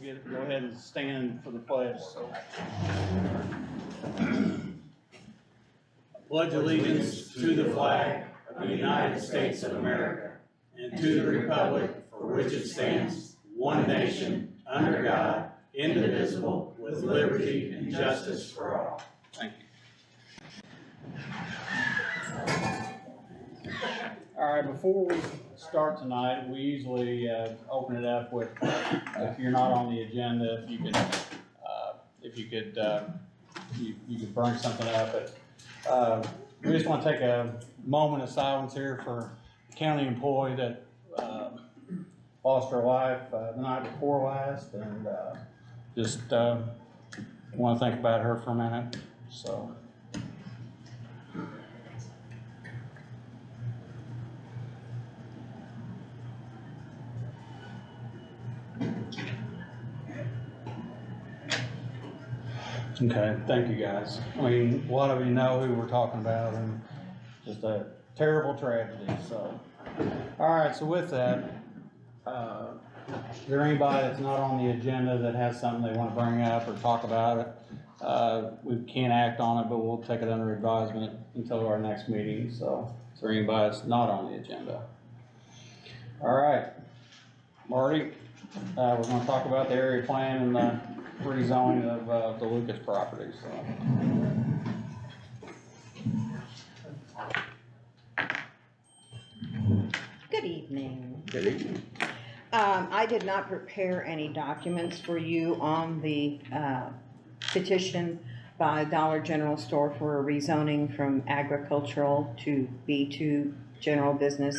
go ahead and stand for the pledge. So. Pledge allegiance to the flag of the United States of America and to the republic for which it stands, one nation, under God, indivisible, with liberty and justice for all. Thank you. All right, before we start tonight, we usually open it up with, if you're not on the agenda, you could bring something up. But we just want to take a moment of silence here for a county employee that lost her life the night before last, and just want to think about her for a minute. So. Okay, thank you guys. I mean, a lot of you know who we're talking about, and just a terrible tragedy, so. All right, so with that, is there anybody that's not on the agenda that has something they want to bring up or talk about it? We can't act on it, but we'll take it under advisement until our next meeting, so is there anybody that's not on the agenda? All right, Marty, we're going to talk about the area plan and the rezoning of the Lucas property. So. Good evening. Good evening. I did not prepare any documents for you on the petition by Dollar General Store for a rezoning from agricultural to B2 general business,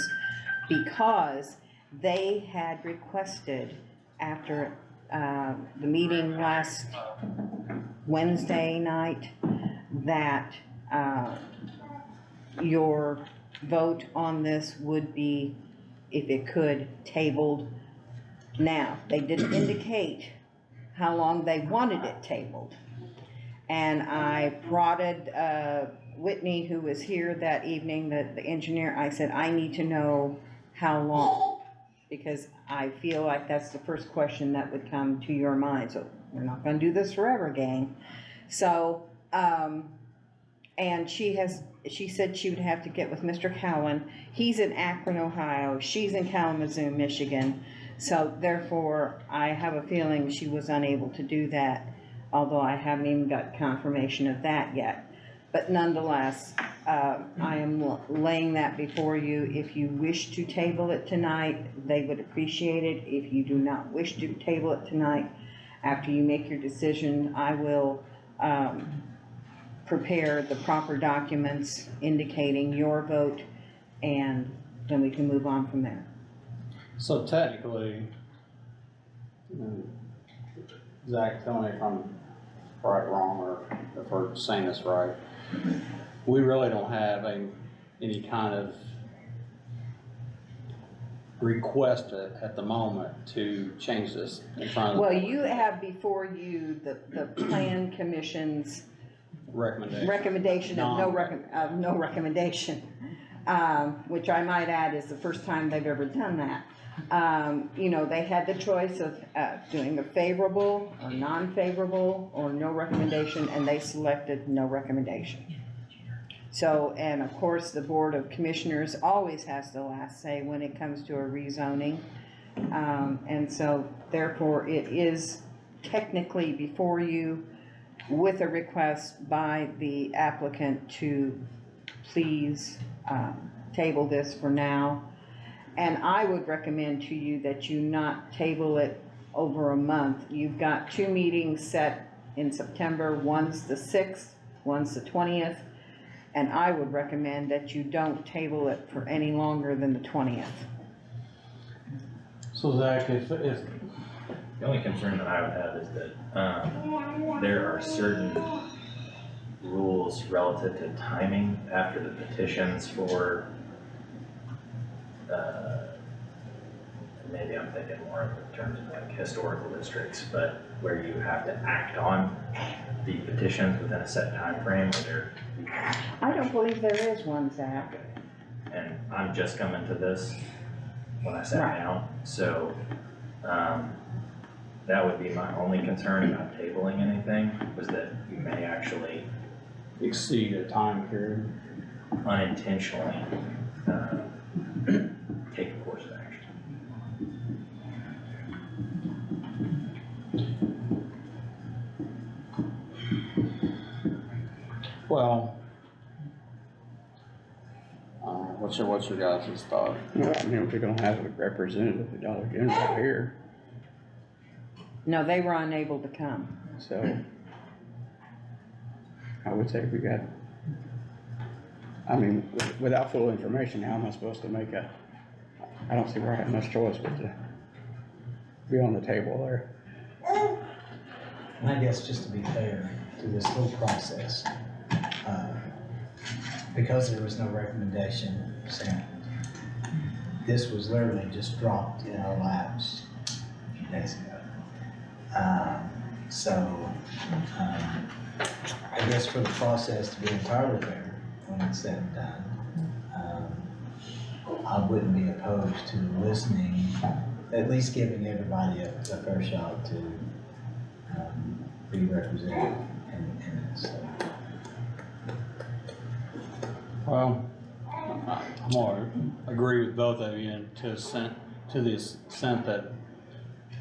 because they had requested after the meeting last Wednesday night that your vote on this would be, if it could, tabled now. They didn't indicate how long they wanted it tabled. And I prodded Whitney, who was here that evening, the engineer. I said, I need to know how long, because I feel like that's the first question that would come to your mind. So we're not going to do this forever, gang. So, and she said she would have to get with Mr. Cowan. He's in Akron, Ohio. She's in Kalamazoo, Michigan. So therefore, I have a feeling she was unable to do that, although I haven't even got confirmation of that yet. But nonetheless, I am laying that before you. If you wish to table it tonight, they would appreciate it. If you do not wish to table it tonight, after you make your decision, I will prepare the proper documents indicating your vote, and then we can move on from there. So technically, Zach, tell me if I'm right, wrong, or if we're saying this right. We really don't have any kind of request at the moment to change this in front of the board. You have before you the Plan Commission's recommendation of no recommendation, which I might add is the first time they've ever done that. You know, they had the choice of doing a favorable or non-favorable or no recommendation, and they selected no recommendation. So, and of course, the Board of Commissioners always has the last say when it comes to a rezoning. And so, therefore, it is technically before you with a request by the applicant to please table this for now. And I would recommend to you that you not table it over a month. You've got 2 meetings set in September. One's the 6th, one's the 20th. And I would recommend that you don't table it for any longer than the 20th. So Zach, if the only concern that I would have is that there are certain rules relative to timing after the petitions for maybe I'm thinking more in terms of like historical districts, but where you have to act on the petitions within a set time frame. I don't believe there is one, Zach. And I'm just coming to this when I sat down, so that would be my only concern about tabling anything, was that you may actually Exceed a time period. unintentionally, take a course of action. Well, what's your guys' thought? Well, I mean, if you're gonna have a representative of the Dollar General here, No, they were unable to come. so I would say we got, I mean, without full information, how am I supposed to make I don't see where I have much choice but to be on the table there. And I guess just to be fair to this whole process, because there was no recommendation sent, this was literally just dropped in our laps a few days ago. I guess for the process to be entirely fair, when it's said and done, I wouldn't be opposed to listening, at least giving everybody a fair shot to be represented in it, so. Well, I'm gonna agree with both of you and to the extent that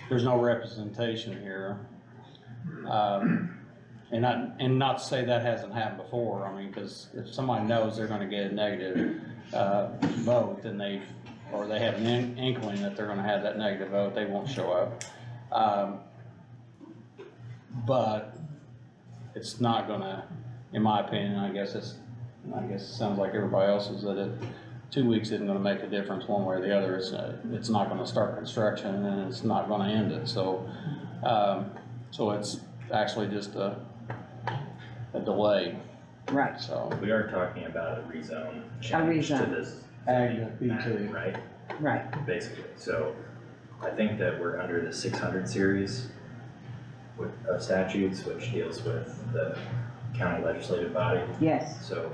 there's no representation here. And not to say that hasn't happened before, I mean, because if somebody knows they're gonna get a negative, vote, then they have an inkling that they're gonna have that negative vote, they won't show up. But it's not gonna, in my opinion, I guess it sounds like everybody else's, that 2 weeks isn't gonna make a difference one way or the other. It's not gonna start construction and it's not gonna end it, so it's actually just a delay, Right. so. We are talking about a rezone change to rezone. this Ag map, B2. right? Right. Basically, so I think that we're under the 600 series of statutes, which deals with the county legislative body. Yes. So,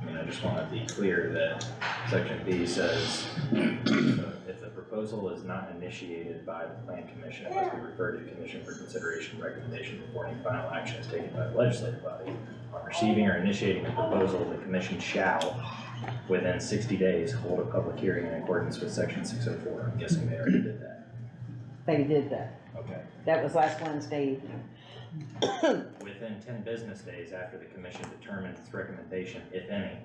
I mean, I just want to be clear that section B says, if the proposal is not initiated by the plan commission, it must be referred to the commission for consideration and recommendation before any final action is taken by the legislative body. On receiving or initiating a proposal, the commission shall, within 60 days, hold a public hearing in accordance with section 604. I'm guessing they already did that. They did that. Okay. That was last Wednesday evening. Within 10 business days after the commission determines its recommendation, if any,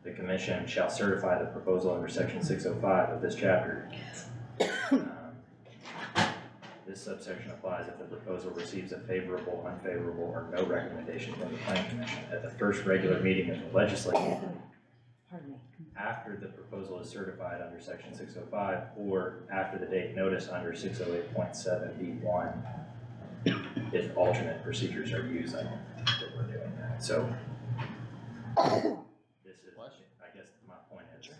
the commission shall certify the proposal under section 605 of this chapter. This subsection applies if the proposal receives a favorable, unfavorable, or no recommendation from the plan commission at the first regular meeting of the legislature Pardon me. after the proposal is certified under section 605 or after the date notice under 608.7B1 if alternate procedures are used. I don't think that we're doing that. So this is, I guess my point is,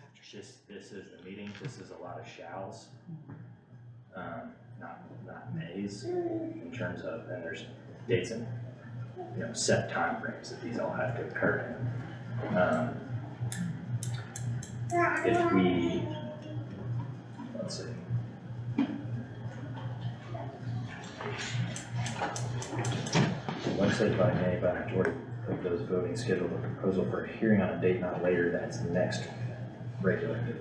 this is the meeting, this is a lot of shalls, not mays in terms of, and there's dates and, set time frames that these all have to occur in. If we, let's see. The legislative body may, by majority of those voting, schedule the proposal for a hearing on a date not later than its next regular meeting.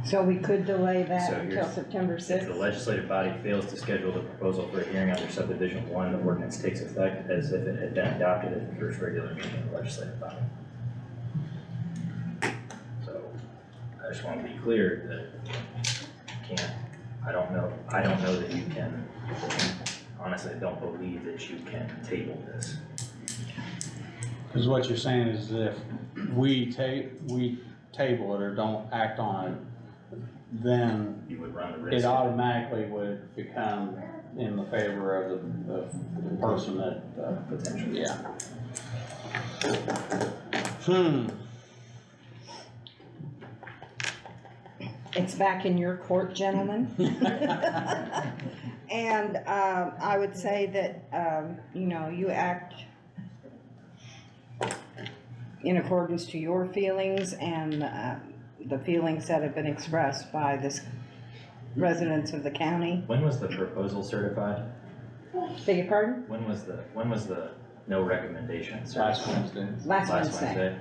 So we could delay that So until here's- September If the 6th? legislative body fails to schedule the proposal for a hearing under subdivision 1, the ordinance takes effect as if it had been adopted at the first regular meeting of the legislative body. So, I just want to be clear that you can't, I don't know that you can, honestly, I don't believe that you can table this. Because what you're saying is if we table it or don't act on it, then You would run the it risk. automatically would become in the favor of the person that, Potentially. yeah. It's back in your court, gentlemen. And I would say that, you act in accordance to your feelings and the feelings that have been expressed by this residents of the county. When was the proposal certified? Beg your pardon? When was the no recommendation Last certified? Wednesday. Last Wednesday.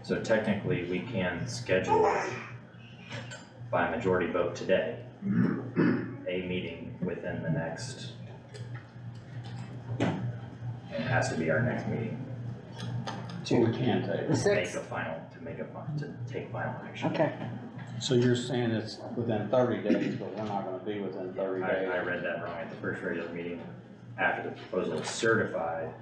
So technically, we can schedule by majority vote today, a meeting within the next, it has to be our next meeting. So we can take. The To make sixth? to take final action. Okay, So you're saying it's within 30 days, but we're not gonna be within 30 days? I read that wrong at the first regular meeting. After the proposal is certified,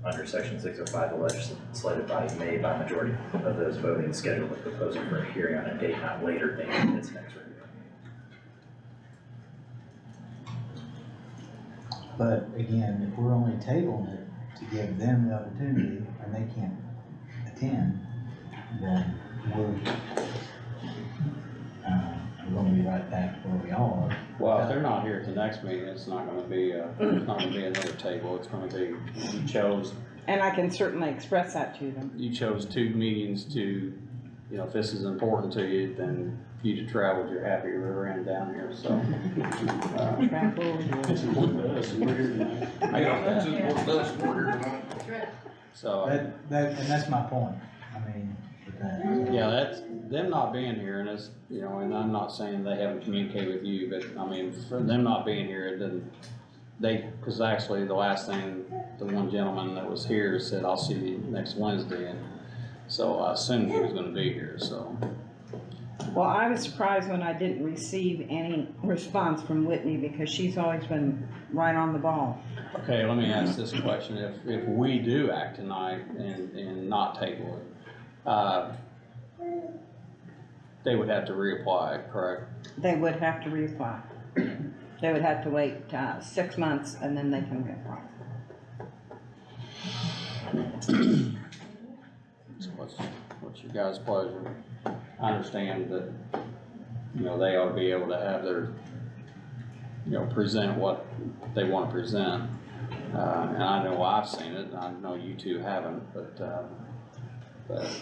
under section 605, the legislative body may, by majority of those voting, schedule the proposal for a hearing on a date not later than its next regular meeting. But again, if we're only tabling it to give them the opportunity and they can't attend, then we're gonna be right back where we are. Well, if they're not here at the next meeting, it's not gonna be, it's not gonna be another table, it's gonna be, and I can certainly express that to them. you chose 2 meetings to, you know, if this is important to you, then you to travel, you're happy you were in down here, so. It's important to us, and we're here tonight. Yeah, it's important to us, and we're here tonight. So, And that's my point, I mean, with that. yeah, that's, them not being here, and it's, you know, and I'm not saying they haven't communicated with you, but, I mean, for them not being here, it doesn't, cause actually the last thing, the one gentleman that was here said, I'll see you next Wednesday, and so I assumed he was gonna be here, so. Well, I was surprised when I didn't receive any response from Whitney because she's always been right on the ball. Okay, let me ask this question, if we do act tonight and not table it, they would have to reapply, correct? They would have to reapply. They would have to wait 6 months and then they can reapply. So what's your guys' pleasure? I understand that, you know, they ought to be able to have their, you know, present what they wanna present. And I know I've seen it, I know you two haven't, but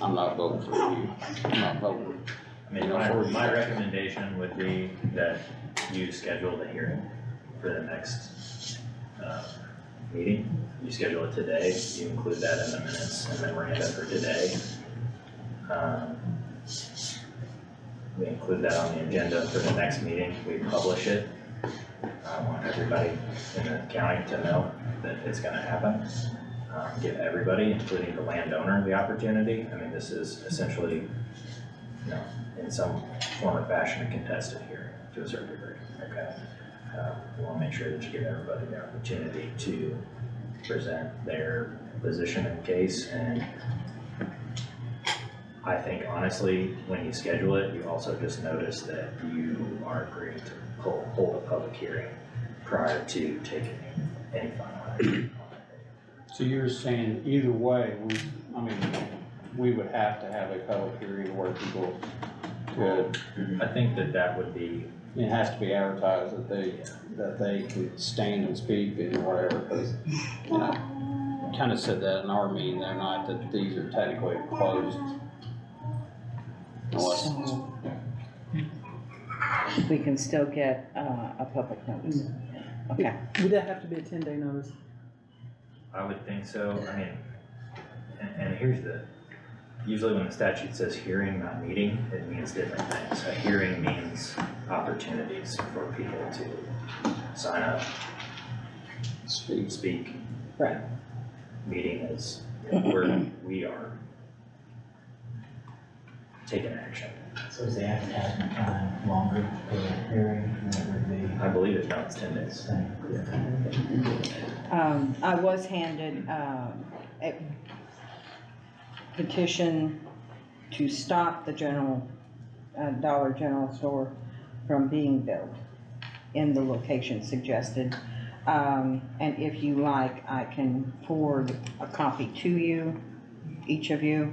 I'm not voting for you. I'm not voting. I mean, You know, my recommendation would be that you schedule the hearing for the next, meeting. You schedule it today, you include that in the minutes and memoranda for today. We include that on the agenda for the next meeting, we publish it. I want everybody in the county to know that it's gonna happen. Give everybody, including the landowner, the opportunity. I mean, this is essentially, you know, in some form or fashion, a contested hearing to a certain degree, okay? We wanna make sure that you give everybody the opportunity to present their position in the case, and I think honestly, when you schedule it, you also just notice that you are agreeing to hold a public hearing prior to taking any final action. So you're saying either way, we would have to have a public hearing where people could, I think that would be, it has to be advertised that they can stand and speak and whatever, because, you know, kinda said that in our meeting that night, that these are technically closed. Unless, So we can still get a public notice. Okay. Would that have to be a 10-day notice? I would think so, I mean, and here's usually when the statute says hearing, not meeting, it means different things. A hearing means opportunities for people to sign up, speak. Right. Meeting is where we are taking action. So is the advertisement time longer for the hearing than it would be? I believe it's 10 days. Same. I was handed a petition to stop the Dollar General store from being built in the location suggested. And if you like, I can forward a copy to you, each of you.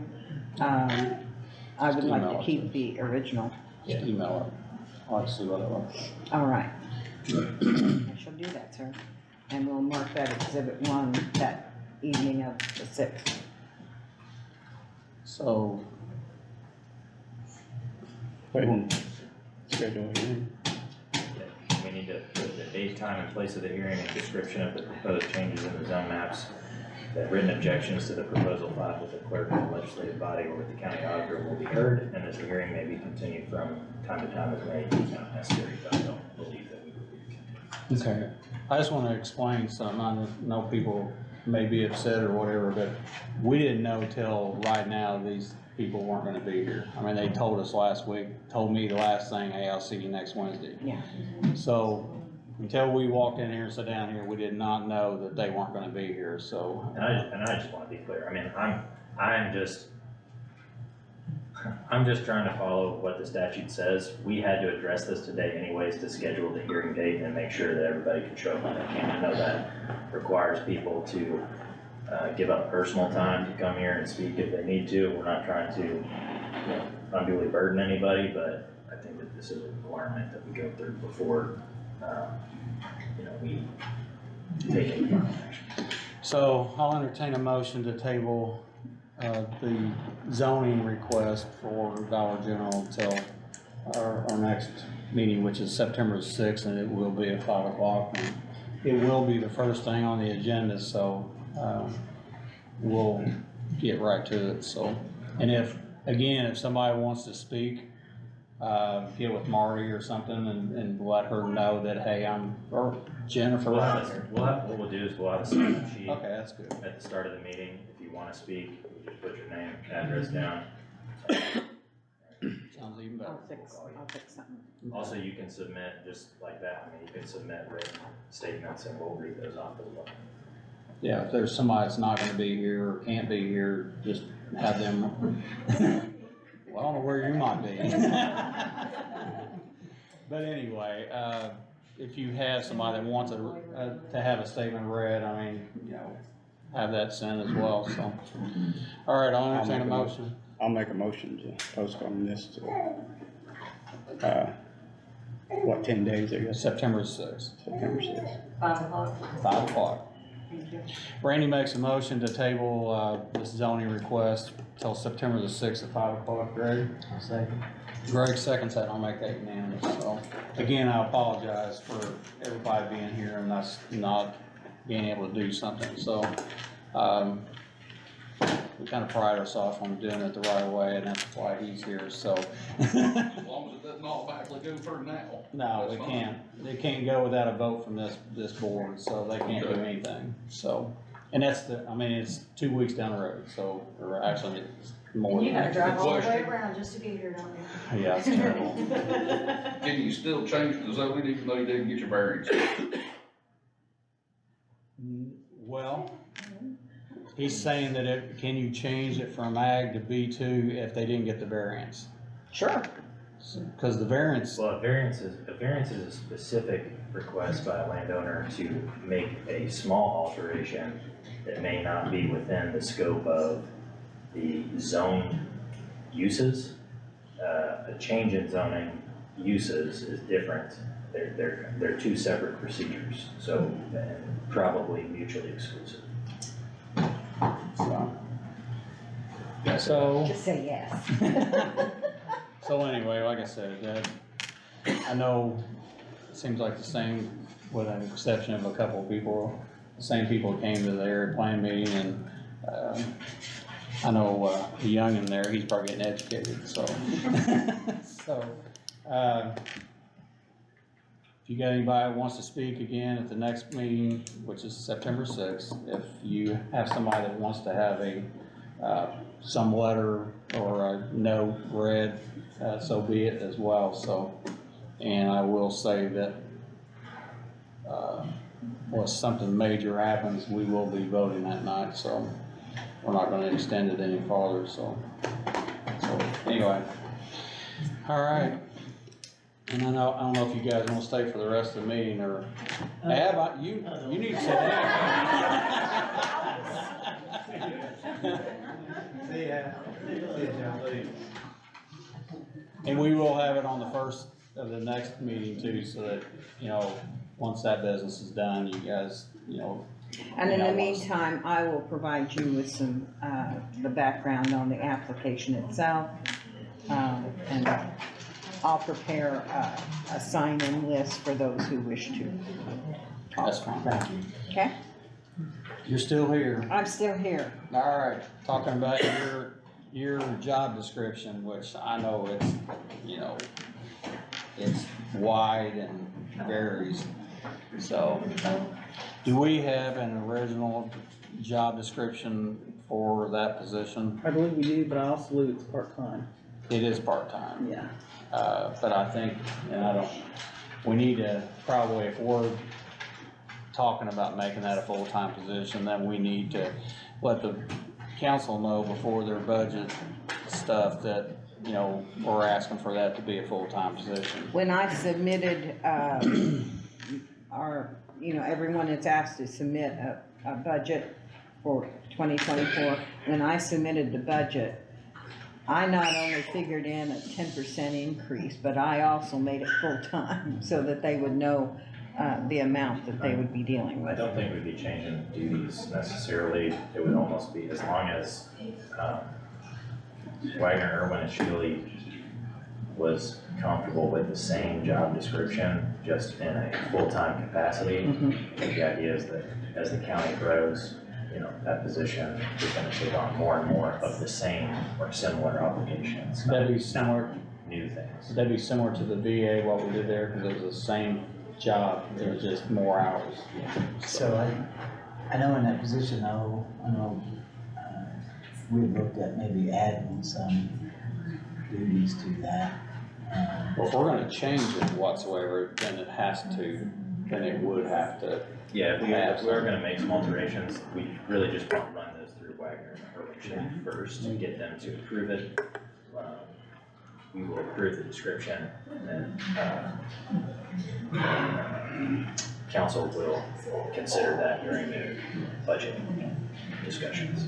I would like to keep the original. just email it, I'll have to see what it was. All right. I shall do that, sir. And we'll mark that exhibit 1 that evening of the 6th. So, Wait and schedule a hearing. We need to put the date, time, and place of the hearing and description of the proposed changes in the zone maps. That written objections to the proposal filed with the clerk of the legislative body or with the county auditor will be heard, and that the hearing may be continued from time to time as may be found necessary, but I don't believe that we will be continued. Okay, I just wanna explain something, I know people may be upset or whatever, but we didn't know till right now these people weren't gonna be here. I mean, they told us last week, told me the last thing, hey, I'll see you next Wednesday. Yeah. So, until we walked in here and sat down here, we did not know that they weren't gonna be here, so. And I just wanna be clear, I mean, I'm just trying to follow what the statute says. We had to address this today anyways to schedule the hearing date and make sure that everybody can show up on the camera. I know that requires people to, give up personal time to come here and speak if they need to. We're not trying to, you know, unduly burden anybody, but I think that this is a requirement that we go through before, you know, we take any final action. So, I'll entertain a motion to table, the zoning request for Dollar General until our next meeting, which is September 6th, and it will be at 5 o'clock. And it will be the first thing on the agenda, so, we'll get right to it, so. And if somebody wants to speak, get with Marty or something and let her know that, hey, or Jennifer. What we'll do is we'll have a sign-up sheet Okay, that's good. at the start of the meeting. If you wanna speak, you just put your name, address down. Sounds even better. I'll fix something. Also, you can submit, just like that, I mean, you can submit written statements and we'll read those off as well. Yeah, if there's somebody that's not gonna be here or can't be here, just have them, well, I don't know where you might be. But anyway, if you have somebody that wants to have a statement read, I mean, you know, have that sent as well, so. All right, I'll entertain a motion. I'll make a motion to postpone this to, 10 days, I guess? September 6th, September 6th. 5 o'clock. 5 o'clock. Randy makes a motion to table, this zoning request till September the 6th at 5 o'clock. Greg? I'll second. Greg seconds that, I'll make that unanimous, so. Again, I apologize for everybody being here and us not being able to do something, so. We kind of pride ourselves on doing it the right way, and that's why he's here, so. As long as it doesn't automatically go through now. No, That's they fine. can't, they can't go without a vote from this board, so they can't do anything, so. And that's I mean, it's 2 weeks down the road, so, or actually, it's more And you than gotta that. drive all the way Question. around just to be here, don't you? Yeah, it's terrible. Can you still change the zoning even though you didn't get your variance? Well, he's saying that can you change it from ag to B2 if they didn't get the variance? Sure. Cause the variance, Well, a variance is a specific request by a landowner to make a small alteration that may not be within the scope of the zone uses. A change in zoning uses is different. They're two separate procedures, so, and probably mutually exclusive. so, Just say yes. so anyway, like I said, I know it seems like the same, with an exception of a couple of people, the same people came to the area plan meeting, and, I know, the youngin there, he's probably getting educated, so. So, if you got anybody that wants to speak again at the next meeting, which is September 6th, if you have somebody that wants to have some letter or a note read, so be it as well, so. And I will say that, unless something major happens, we will be voting that night, so we're not gonna extend it any farther, so anyway. All right. And I don't know if you guys wanna stay for the rest of the meeting, or, you need to sit down. See ya. See ya, John. And we will have it on the first of the next meeting too, so that, you know, once that business is done, you guys, you know. And in you the know, meantime, I will provide you with some, the background on the application itself. And I'll prepare a sign-in list for those who wish to. That's fine. Thank you. Okay, You're still here. I'm still here. All right, talking about your job description, which I know it's, you know, it's wide and varies. So, do we have an original job description for that position? I believe we do, but I also believe it's part-time. It is part-time. Yeah. But I think, and we need to probably, if we're talking about making that a full-time position, then we need to let the council know before their budget stuff that, you know, we're asking for that to be a full-time position. When I submitted, everyone is asked to submit a budget for 2024. When I submitted the budget, I not only figured in a 10% increase, but I also made it full-time so that they would know the amount that they would be dealing I with. don't think we'd be changing duties necessarily. It would almost be as long as Wagner, Irwin, and Shealy was comfortable with the same job description, just in a full-time capacity. The idea is that as the county grows, you know, that position is gonna take on more and more of the same or similar obligations. That'd be similar, New things. that'd be similar to the VA, what we did there, because it was the same job, it was just more hours. So I know in that position, though, I know, we looked at maybe adding some duties to that. Well, if we're gonna change it whatsoever, then it would have to. Yeah, if we are gonna make some alterations, we really just want to run those through Wagner or Shealy first and get them to approve it. We will approve the description, and then council will consider that during the budget discussions.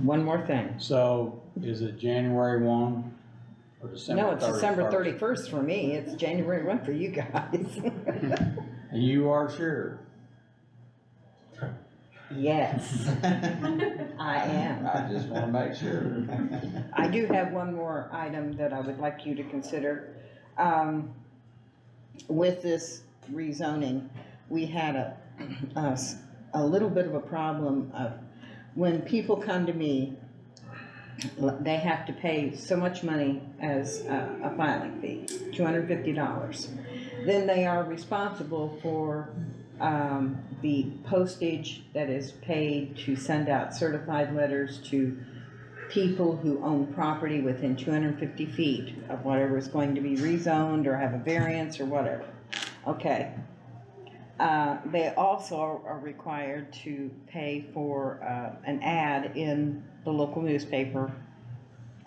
One more thing. So, is it January 1 or December 31st? No, it's December 31st for me. It's January 1 for you guys. You are sure? Yes, I am. I just wanna make sure. I do have one more item that I would like you to consider. With this rezoning, we had a little bit of a problem of when people come to me, they have to pay so much money as a filing fee, $250. Then they are responsible for the postage that is paid to send out certified letters to people who own property within 250 feet of whatever is going to be rezoned or have a variance or whatever. Okay. They also are required to pay for an ad in the local newspaper,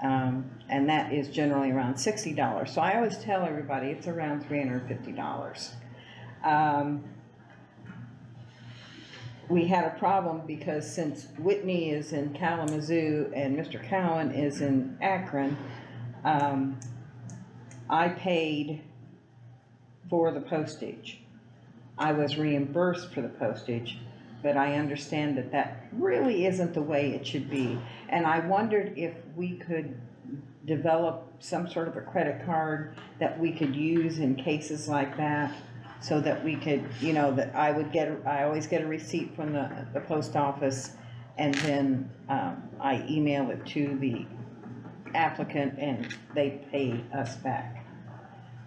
and that is generally around $60. So I always tell everybody it's around $350. We had a problem because since Whitney is in Kalamazoo and Mr. Cowan is in Akron, I paid for the postage. I was reimbursed for the postage, but I understand that that really isn't the way it should be. And I wondered if we could develop some sort of a credit card that we could use in cases like that, so that we could, you know, that I always get a receipt from the post office, and then I email it to the applicant and they pay us back.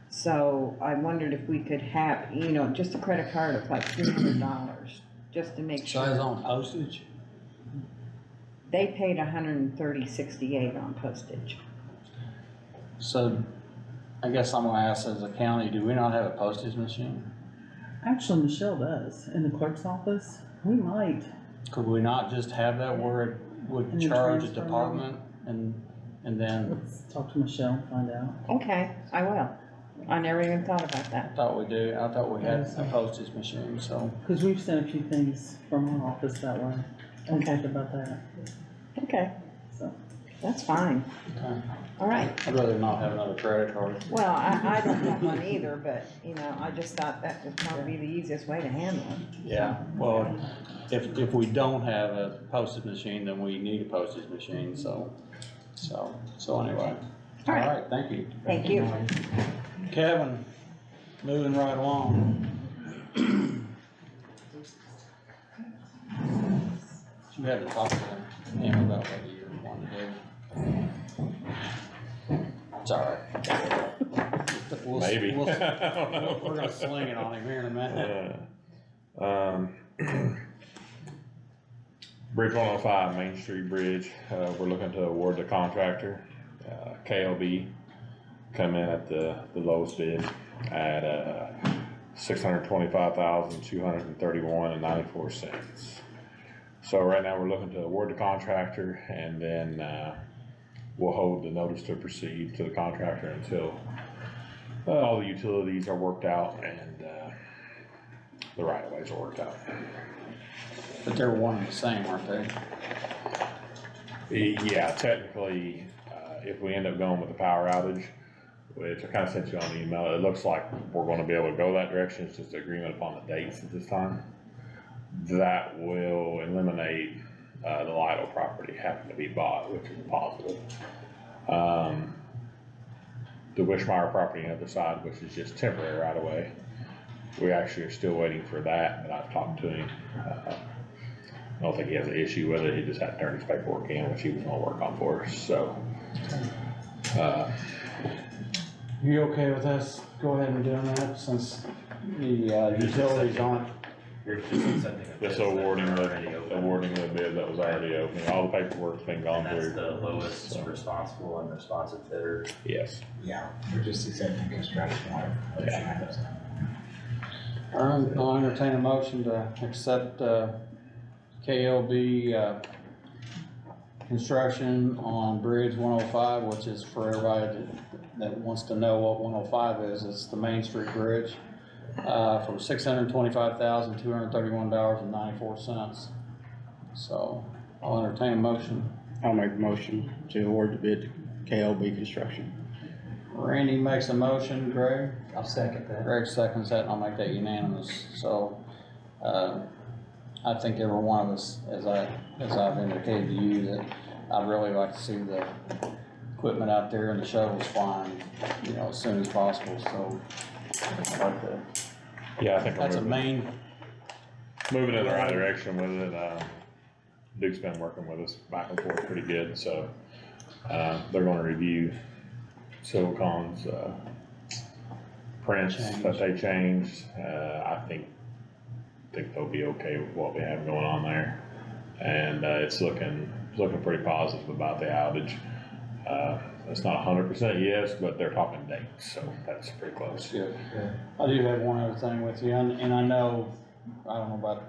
So I wondered if we could have, you know, just a credit card of like $300, just to make So it's sure. on postage? They paid $130.68 on postage. So, I guess I'm gonna ask, as a county, do we not have a postage machine? Actually, Michelle does, in the clerk's office. We might. Could we not just have that where it would And the charge a transfer department and then, Let's talk to Michelle and find out. Okay, I will. I never even thought about I that. thought we had a postage machine, so. Cause we've sent a few things from our office that way. I'll Okay. think about that, Okay, so. that's fine. Okay. All right. I'd rather not have another credit card. Well, I don't have one either, but, you know, I just thought that would probably be the easiest way to handle it. Yeah, well, if we don't have a postage machine, then we need a postage machine, so. So anyway, All right. alright, thank you. Thank you. Kevin, moving right along. You had to talk to him about what you wanted to do. It's alright. Maybe. We're I don't know. gonna sling it on him here in a minute. Bridge 105, Main Street Bridge, we're looking to award the contractor, KLB, come in at the lowest bid at, $625,231.94. So right now we're looking to award the contractor, and then, we'll hold the notice to proceed to the contractor until, all the utilities are worked out and, the right of ways are worked out. But they're one and the same, aren't they? Yeah, technically, if we end up going with the power outage, which I kinda sent you on the email, it looks like we're gonna be able to go that direction, it's just agreement upon the dates at this time. That will eliminate, the Lido property having to be bought, which is a positive. The Wishmeyer property on the other side, which is just temporary right away, we actually are still waiting for that, but I've talked to him. I don't think he has an issue with it, he just had to turn his paperwork in, which he was gonna work on for us, so. You okay with us go ahead and doing that since the utilities aren't? You're just accepting a Just bid awarding that already the, open. awarding the bid that was already open, all the paperwork's been gone And that's through. the lowest So, responsible and responsive bidder. yes. Yeah, we're just accepting construction order. I'll entertain a motion to accept, KLB, construction on Bridge 105, which is for everybody that wants to know what 105 is, it's the Main Street Bridge, from $625,231.94. So I'll entertain a motion. I'll make a motion to award the bid to KLB Construction. Randy makes a motion, Greg? I'll second that. Greg seconds that, and I'll make that unanimous, so, I think every one of us, as I've indicated to you, that I'd really like to see the equipment out there and the shovels flying, as soon as possible, so. I'd like to, Yeah, I think that's a we're moving in the right direction with it, Duke's been working with us back and forth pretty good, so, they're gonna review Silicon's, prints that they changed, I think they'll be okay with what we have going on there. And, it's looking pretty positive about the outage. It's not 100% yes, but they're talking dates, so that's pretty close. good. I do have one other thing with you, and I know, I don't know about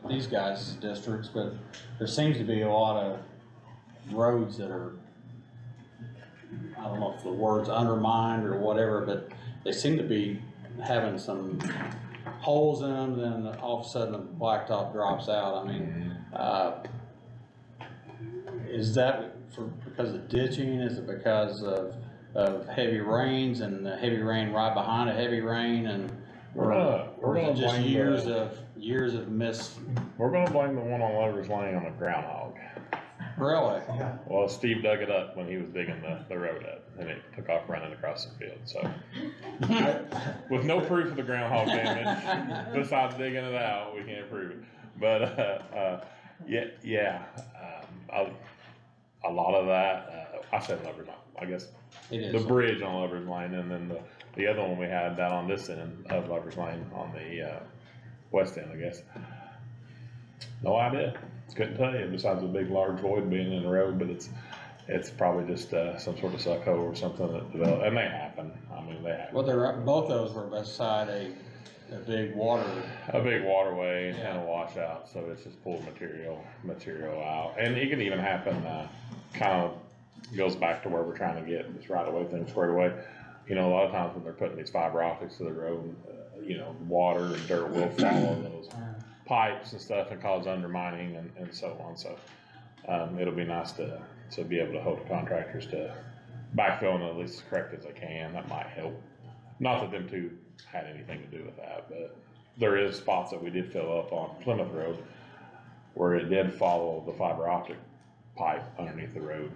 these guys' districts, but there seems to be a lot of roads that are, I don't know if the word's undermined or whatever, but they seem to be having some holes in them, then all of a sudden the blacktop drops out. I mean, is that because of ditching? Is it because of heavy rains and the heavy rain right behind a heavy rain, and or is it just years of miss? We're gonna blame the one on Lover's Lane on the groundhog. Really? Well, Steve dug it up when he was digging the road up, and it took off running across the field, so. With no proof of the groundhog damage, besides digging it out, we can't prove it. But, a lot of that, I said Lover's Lane, I guess, It is. the bridge on Lover's Lane, and then the other one we had down on this end of Lover's Lane on the, west end, I guess. No idea. Couldn't tell you, besides a big large void being in the road, but it's probably just, some sort of suck hole or something that developed, and they happen, I mean, they happen. Well, both those were beside a big A big waterway and a washout, so it's just pulled material out, and it can even happen, kind of goes back to where we're trying to get this right away thing squared away. A lot of times when they're putting these fiber optics to the road, water and dirt will follow those pipes and stuff and cause undermining and so on, so, it'll be nice to be able to hold the contractors to backfill them at least as correct as they can. That might help. Not that them two had anything to do with that, but there is spots that we did fill up on Plymouth Road where it did follow the fiber optic pipe underneath the road.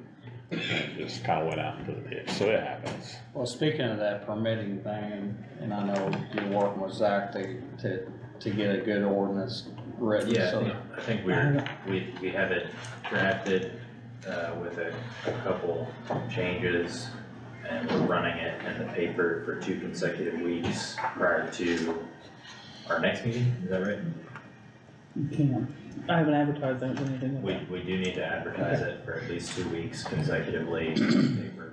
And it just kinda went out into the ditch, so it happens. Well, speaking of that permitting thing, and I know you're working with Zach to get a good ordinance written, Yeah, so. I think we have it drafted, with a couple changes, and we're running it in the paper for 2 consecutive weeks prior to our next meeting, is that right? You can. I haven't advertised that or anything We, like that. we do need to advertise it for at least 2 weeks consecutively in the paper,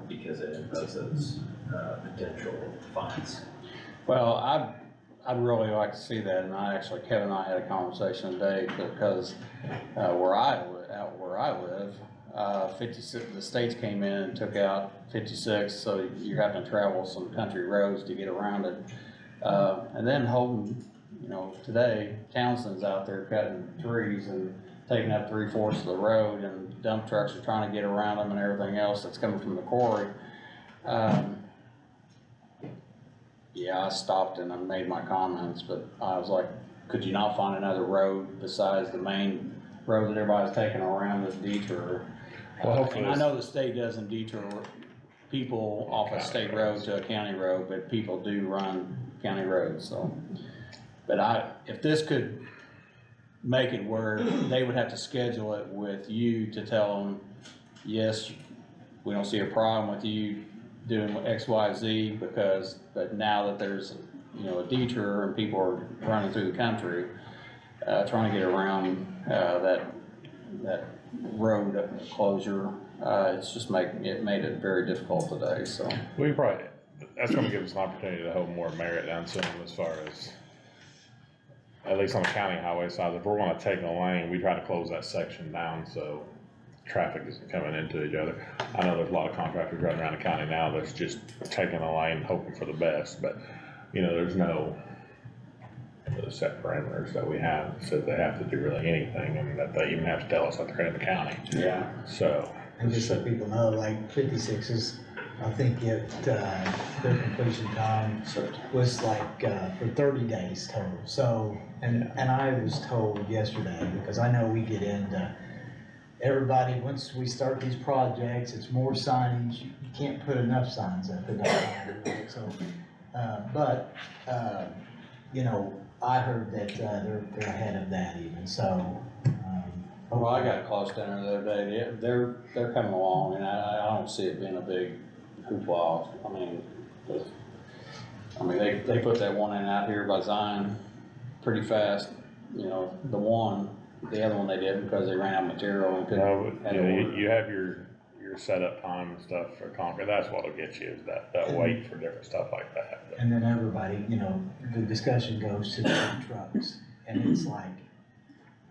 because it imposes, potential fines. Well, I'd really like to see that, and Kevin and I had a conversation today, because, where I live, 56, the states came in and took out 56, so you're having to travel some country roads to get around it. And then Holden, today, Townsend's out there cutting trees and taking up 3/4 of the road, and dump trucks are trying to get around them and everything else that's coming from the quarry. Yeah, I stopped and I made my comments, but I was like, could you not find another road besides the main road that everybody's taking around this detour? Well, hopefully And I this- know the state doesn't detour people off a state road to a county road, but people do run county roads, so. But if this could make it where they would have to schedule it with you to tell them, yes, we don't see a problem with you doing X, Y, Z, but now that there's, a detour and people are running through the country, trying to get around, that road closure, it's just made it very difficult today, so. We probably, that's gonna give us an opportunity to hold more merit down soon as far as, at least on the county highway side, if we're gonna take a lane, we try to close that section down so traffic isn't coming into each other. I know there's a lot of contractors running around the county now that's just taking a lane, hoping for the best, but, there's no set parameters that we have, so they have to do really anything, and that they even have to tell us that they're in the county. Yeah. So. And just so people know, like 56 is, I think their completion time was like, for 30 days total. So, and I was told yesterday, because I know we get into everybody, once we start these projects, it's more signage. You can't put enough signs up in that time, so, I heard that, they're ahead of that even, so, Well, I got close down there the other day, they're coming along, and I don't see it being a big hoopla. They put that one in out here by Zion pretty fast, the other one they did because they ran out of material and couldn't. No, you have your setup time and stuff for concrete, that's what'll get you, is that wait for different stuff like that. and then everybody, the discussion goes to the food trucks, and it's like,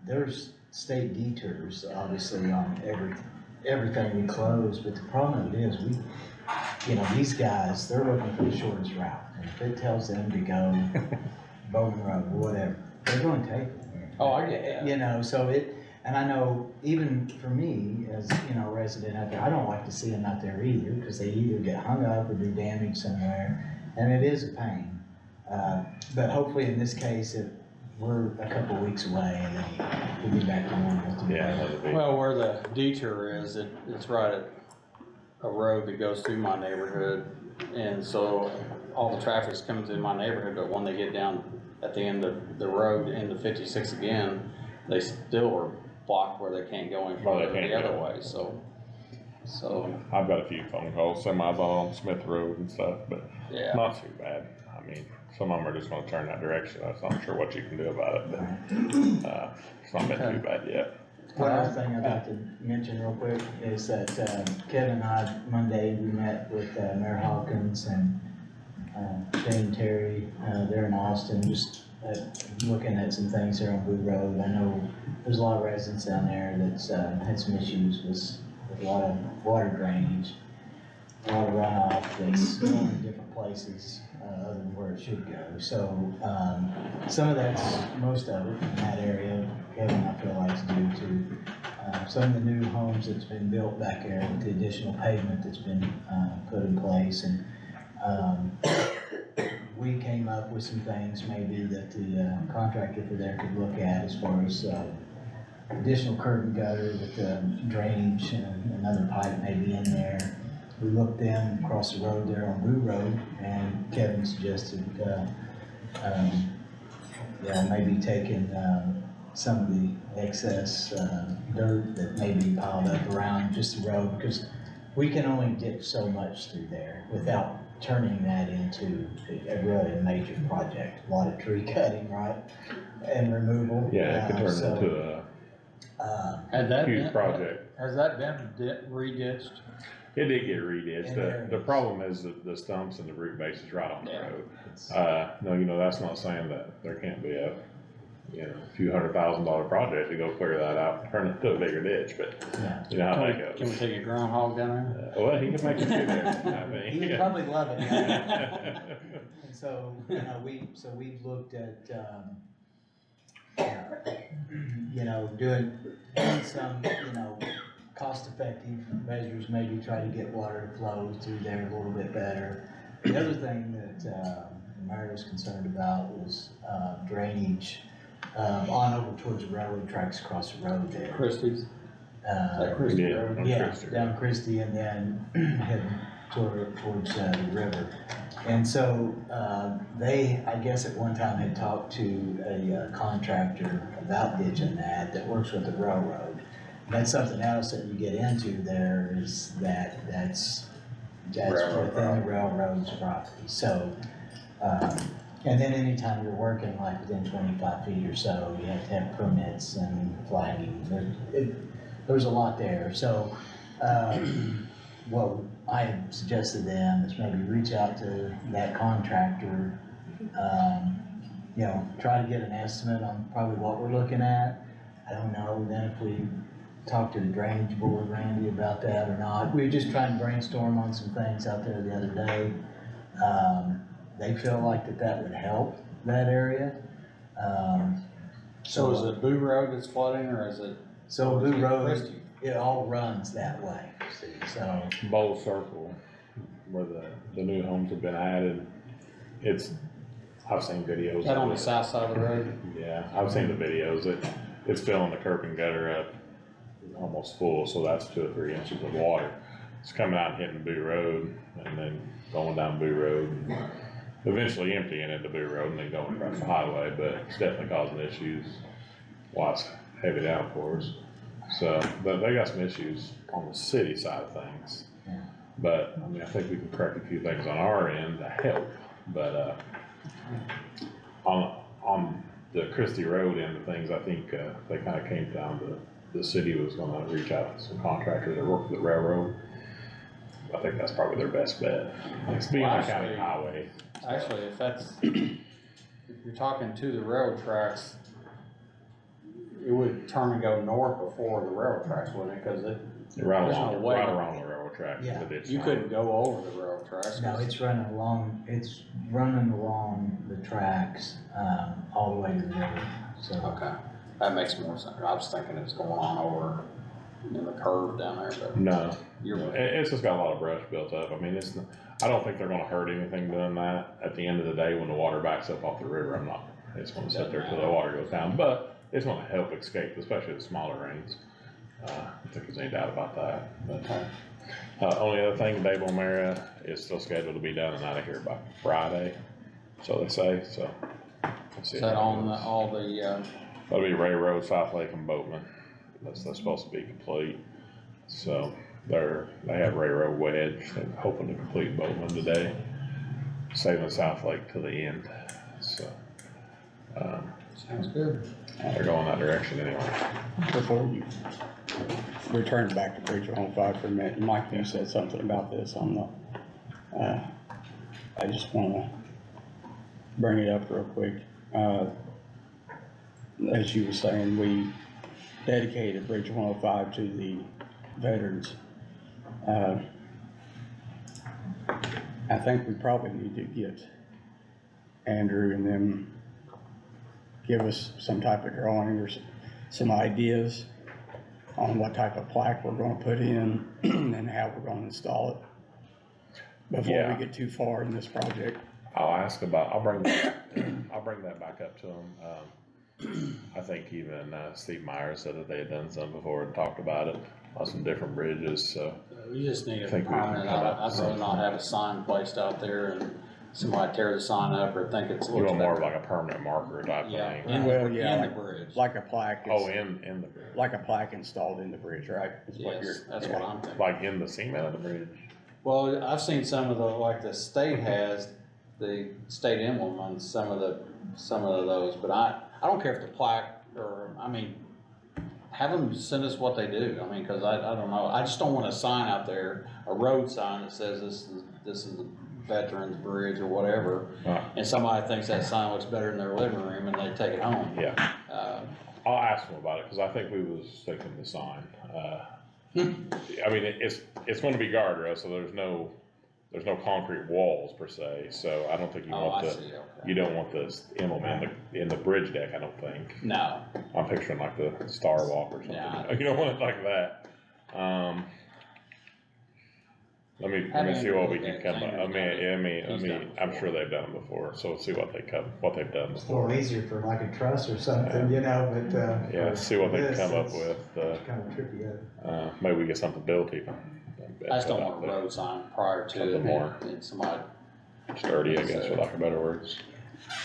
there's state detours, obviously, on everything we close, but the problem is, these guys, they're looking for the shortest route, and if it tells them to go Bowman Road, whatever, they're gonna take it. Oh, I get that. So and I know, even for me, as, a resident out there, I don't like to see them out there either, because they either get hung up or do damage somewhere, and it is a pain. But hopefully in this case, if we're a couple weeks away, and then we'll be back to normal. Yeah. Well, where the detour is, it's right at a road that goes through my neighborhood, and so all the traffic's coming through my neighborhood, but when they get down at the end of the road into 56 again, they still are blocked where they can't go any farther the other way, so. I've got a few phone calls, semis on Smith Road and stuff, but Yeah. not too bad. Some of them are just gonna turn that direction, I'm not sure what you can do about it, but, it's not been too bad yet. One other thing I'd like to mention real quick is that Kevin and I, Monday, we met with Mayor Hawkins and Shane Terry, they're in Austin, just looking at some things here on Blue Road. I know there's a lot of residents down there that's had some issues with a lot of water drainage, a lot of runoff that's going in different places other than where it should go. So some of that's, most of it in that area, Kevin, I feel like, is due to some of the new homes that's been built back there with the additional pavement that's been put in place. And we came up with some things maybe that the contractor for there could look at as far as additional curb and gutter with the drainage and another pipe maybe in there. We looked then across the road there on Blue Road, and Kevin suggested, maybe taking, some of the excess, dirt that may be piled up around just the road, because we can only ditch so much through there without turning that into a really major project. A lot of tree cutting, right, and removal. Yeah, it could turn So, into Had that a huge been, project. has that been re-ditched? It did get re-ditched. In there it The is. problem is that the stumps and the root base is right on the Yeah. road. it's- No, that's not saying that there can't be a few $100,000 project to go clear that out, and turn it into a bigger ditch, but Yeah. you know how that Can we goes. take a groundhog down there? Well, he can make it through there, I mean. He would probably love it. And so, we've looked at, doing some, cost-effective measures, maybe try to get water to flow through there a little bit better. The other thing that, Mary was concerned about was, drainage, on over towards the railroad tracks across the road there. Christie's? That Christie Yeah, Road? on Yeah, Christie. down Christie and then heading towards the river. And so, they, I guess at one time had talked to a contractor about ditching that works with the railroad. That's something else that you get into there is that's Railroad within the railroad's property. So, and then anytime you're working like within 25 feet or so, you have to have permits and flagging. There's a lot there. So, what I had suggested then is maybe reach out to that contractor, try to get an estimate on probably what we're looking at. I don't know, then if we talk to the drainage board, Randy, about that or not. We were just trying to brainstorm on some things out there the other day. They feel like that would help that area. So is it Boo Road that's flooding, or is it? So Blue Road, Christie? it all runs that way, see, so. Bowl Circle, where the new homes have been added, I've seen videos. Is that on of the it. south side of the road? Yeah, I've seen the videos. It's filling the curb and gutter up almost full, so that's 2 or 3 inches of water. It's coming out and hitting Boo Road, and then going down Boo Road, and eventually emptying into Boo Road, and then going across the highway, but it's definitely causing issues while it's heavy downpours. So, but they got some issues on the city side of things. Yeah. But, I think we can correct a few things on our end to help, but, on the Christie Road end of things, I think, they kinda came down to, the city was gonna reach out to some contractors that work for the railroad. I think that's probably their best bet. It's being on a county highway. Actually, if you're talking to the railroad tracks, it would turn and go north before the railroad tracks, wouldn't it? Cause Right There's no way. around the railroad track. Yeah. but it's you not. couldn't go over the railroad tracks. No, it's running along the tracks, all the way to the river, so. Okay, that makes more sense. I was thinking it was going on over in the curve down there, but No, you're right. it's just got a lot of brush built up. I don't think they're gonna hurt anything doing that. At the end of the day, when the water backs up off the river, it's gonna sit there till the water goes down, but it's gonna help escape, especially the smaller rains. I don't think there's any doubt about that, but, only other thing, Dave O'Mara is still scheduled to be done and out of here by Friday, so they say, so. we'll see Is how that it on goes. all the, That'll be Ray Road, South Lake and Boatman. That's supposed to be complete. So they have Ray Road wedged. They're hoping to complete Boatman today, saving South Lake to the end. So, sounds good. they're going that direction anyway. Before you return back to Bridge 105 for a minute, Mike, you said something about this on the, I just wanna bring it up real quick. As you were saying, we dedicated Bridge 105 to the veterans. I think we probably need to get Andrew and them give us some type of drawing or some ideas on what type of plaque we're gonna put in and how we're gonna install it before Yeah. we get too far in this project. I'll bring that back up to them. I think even Steve Meyer said that they had done some before and talked about it on some different bridges, so. We just need a I think we can permanent, come up with I'd rather not something. have a sign placed out there and somebody tear the sign up or think it's. You want more of like a permanent marker type Yeah, thing? in the, Well, yeah, in the like- bridge. Like a plaque, Oh, is- in the bridge, like a plaque installed in the bridge, right? Is what Yes, you're- that's yeah. what I'm thinking. like in the cement of the bridge? Well, I've seen some of the, like the state has, the state emblem on some of those, but I don't care if the plaque, or, I mean, have them send us what they do, I mean, cause I don't know, I just don't want a sign out there, a road sign that says this is the Veterans Bridge or whatever, and somebody thinks that sign looks better in their living room and they take it home. Yeah, Uh, I'll ask them about it, cause I think we was thinking the sign, I mean, it's gonna be guardrail, so there's no concrete walls per se, so I don't think you Oh, want I the, see, okay. you don't want this emblem in the bridge deck, I don't think. No, I'm picturing like the Star Walk or something. Yeah. You don't want it like that. Let me see what we can come up. I'm sure they've done them before, so we'll see what they've done It's a before. little easier for like a truss or something, you know, but, Yeah, see what they this, come up it's with. kind of tricky. Maybe we get something built even. I just don't want a road sign prior to Something it, more. and somebody, Sturdy, I guess, for lack of better words.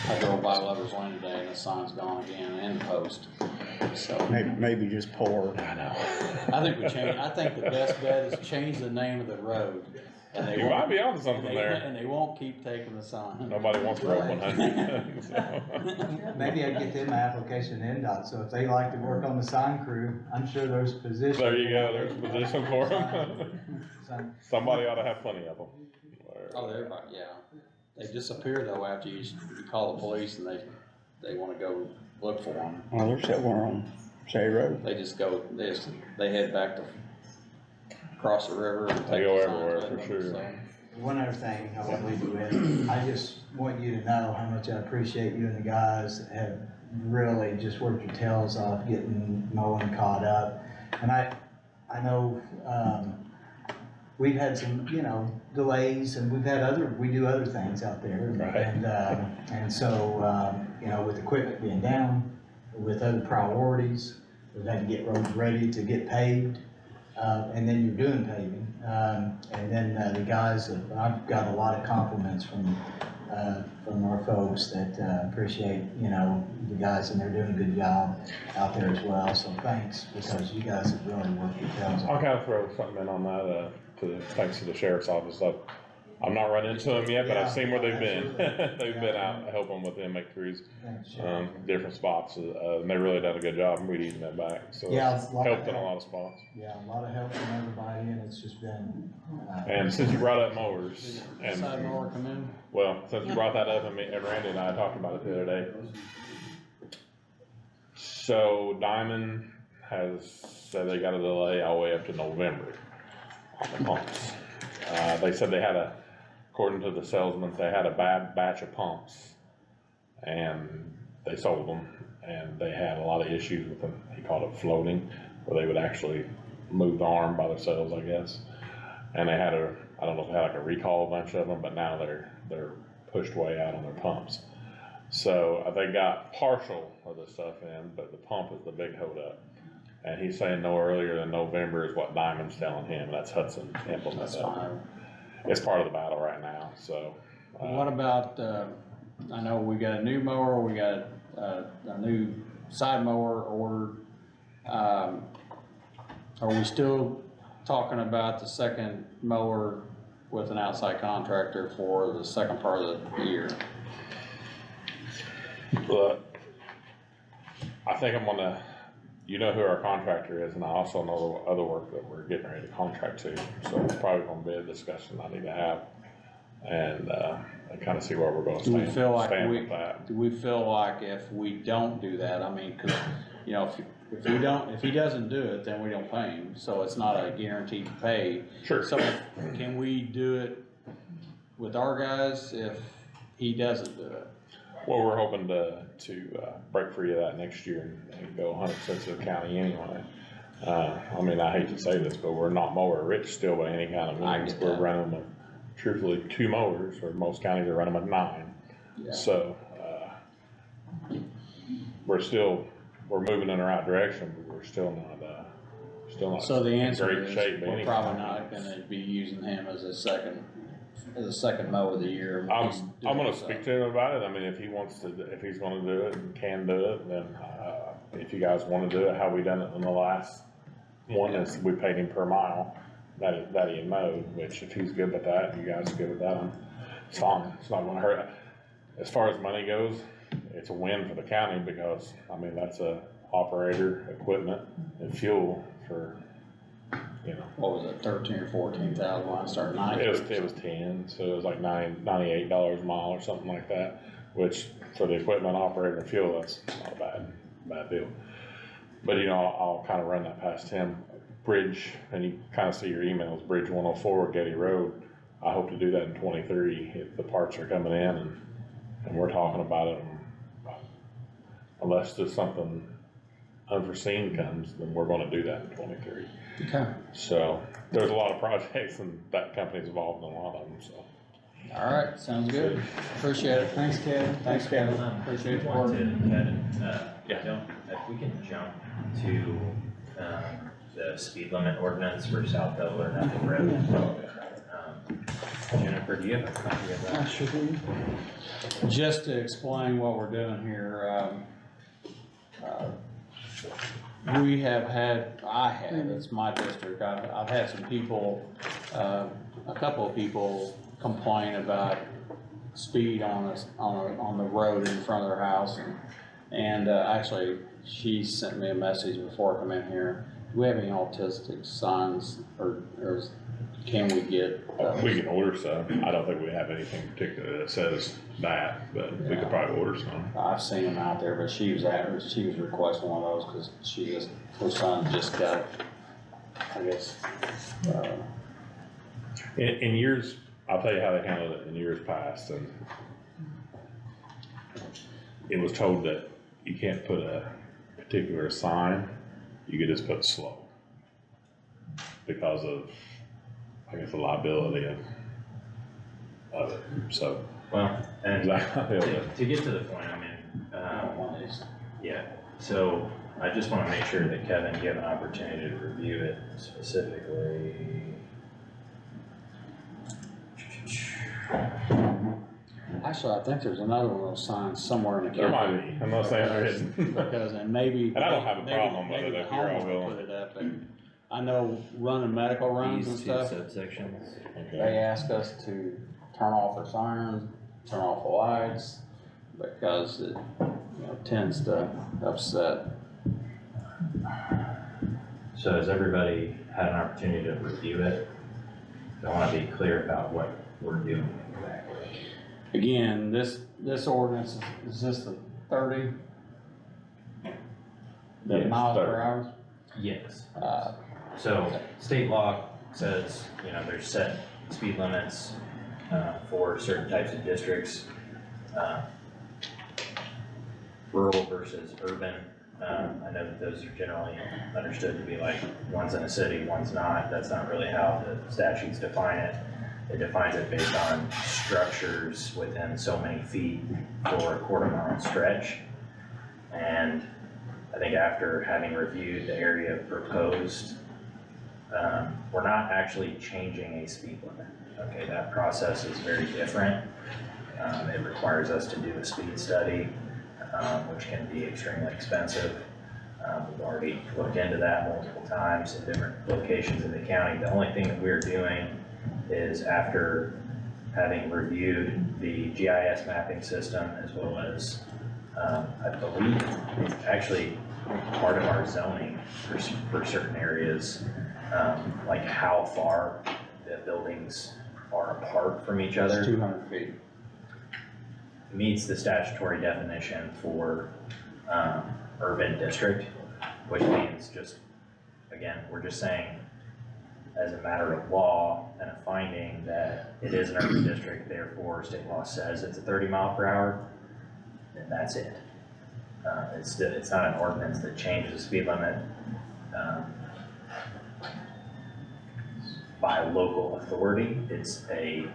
I drove by Lover's Lane today and the sign's gone again and the post, so. Maybe just pour. I know. I think the best bet is change the name of the road. And they You won't- might be onto and something they- there. And they won't keep taking the sign. Nobody wants Road 100. so. Maybe I'd get them an application to NDOT, so if they like to work on the sign crew, I'm sure there's positions. There you go, there's a position for them. Sign- Somebody ought to have plenty of them. Oh, everybody, yeah. They disappear though after you call the police and they wanna go look for them. Well, there's that one on Shea Road. They just go, they head back to cross the river and take They go the signs everywhere, with for them, sure. so. One other thing I want to leave you with, I just want you to know how much I appreciate you and the guys that have really just worked your tails off getting mowing caught up. And I know, we've had some, delays and we do other things out there. Right. And so, with equipment being down, with other priorities, we've had to get roads ready to get paved. And then you're doing paving, and then the guys, I've got a lot of compliments from our folks that appreciate, the guys, and they're doing a good job out there as well, so thanks, because you guys have really worked your tails I'll off. kind of throw something in on that, thanks to the sheriff's office. I'm not run into them yet, but I've seen where they've been. Absolutely. They've been out helping with the inmate crews, Thanks, Sheriff. different spots, and they really done a good job weeding that back, so Yeah, it's a lot of helped in a help. lot of spots. Yeah, a lot of help from everybody, and it's just been. And since you brought up mowers, and, Side mower come in? well, since you brought that up, and Randy and I talked about it the other day. So Diamond has said they got a delay all the way up to November on the pumps. They said according to the salesman, they had a bad batch of pumps and they sold them, and they had a lot of issues with them. He called it floating, where they would actually move the arm by themselves, I guess. And they had I don't know if they had like a recall, a bunch of them, but now they're pushed way out on their pumps. So they got partial of the stuff in, but the pump is the big holdup. And he's saying no earlier than November is what Diamond's telling him. That's Hudson implementing. That's fine. It's part of the battle right now, so. What about, I know we got a new mower, we got a new side mower ordered. Are we still talking about the second mower with an outside contractor for the second part of the year? But I think I'm gonna, you know who our contractor is, and I also know the other work that we're getting ready to contract to. So it's probably gonna be a discussion I need to have and kind of see where we're gonna Do we stand, feel like with that. do we feel like if we don't do that, I mean, cause, if he doesn't do it, then we don't pay him, so it's not a guaranteed pay. Sure. So can we do it with our guys if he doesn't do it? Well, we're hoping to break free of that next year and go 100% to the county anyway. I mean, I hate to say this, but we're not mower rich still by any kind of I means. get We're that. running with truthfully 2 mowers, or most counties are running with 9. Yeah. So, we're moving in the right direction, but we're still not So the in answer great is, shape. we're probably not gonna be using him as a second mow of the year. I'm He's gonna doing so. speak to him about it. I mean, if he's gonna do it and can do it, then, if you guys wanna do it, how we done it in the last one is we paid him per mile that he mowed, which if he's good with that, you guys are good with that, it's fine. It's not gonna hurt. As far as money goes, it's a win for the county because, I mean, that's a operator, equipment and fuel for, you know. What was it, 13 or 14,000 when I started 9? It was 10, so it was like $98 a mile or something like that, which for the equipment, operator and fuel, that's not a bad deal. But you know, I'll kind of run that past him. Bridge, and you kind of see your emails, Bridge 104 Getty Road. I hope to do that in 23 if the parts are coming in and we're talking about it. Unless there's something unforeseen comes, then we're gonna do that in 23. Okay. So there's a lot of projects and that company's involved in a lot of them, so. All right, sounds good. Appreciate it. Thanks, Kevin. Thanks, Kevin. Appreciate If the we want work. to, Kevin, Yeah. if we can jump to, the speed limit ordinance for South Bell or Nothing Road. Jennifer, do you have a copy of that? Sure do. Just to explain what we're doing here, it's my district, I've had some people, a couple of people complain about speed on the road in front of their house, and actually, she sent me a message before I come in here. Do we have any autistic signs, or can we get? We can order some. I don't think we have anything particular that says that, but we could probably order some. I've seen them out there, but she was requesting one of those because her son just got, I guess, In years, I'll tell you how they handled it in years past, and it was told that you can't put a particular sign, you could just put slow. Because of, I guess, the liability of it, so. Well, and Exactly. to get to the point, I mean, yeah, so I just wanna make sure that Kevin, you have an opportunity to review it specifically. Actually, I think there's another one of those signs somewhere in the There county. might be, I'm not saying there isn't. Because, and maybe. And I don't have a maybe- problem with maybe it if the you're all homeowner willing. Put it up, and I know running medical runs and These two stuff, subsections. they Okay. ask us to turn off our sirens, turn off the lights, because it, tends to upset. So has everybody had an opportunity to review it? I wanna be clear about what we're doing exactly. Again, this ordinance, is this the 30? The Yes, miles 30. per hour? Yes. Uh, So state law says, there's set speed limits, for certain types of districts. Rural versus urban, I know that those are generally understood to be like, one's in a city, one's not. That's not really how the statutes define it. It defines it based on structures within so many feet for a quarter-mile stretch. And I think after having reviewed the area proposed, we're not actually changing a speed limit. Okay, that process is very different. It requires us to do a speed study, which can be extremely expensive. We've already looked into that multiple times in different locations in the county. The only thing that we're doing is, after having reviewed the GIS mapping system, as well as, I believe it's actually part of our zoning for certain areas, like how far the buildings are apart from each other. It's 200 feet. Meets the statutory definition for urban district, which means just, again, we're just saying, as a matter of law and a finding, that it is an urban district, therefore state law says it's a 30 mile per hour, then that's it. It's not an ordinance that changes the speed limit by a local authority. It's a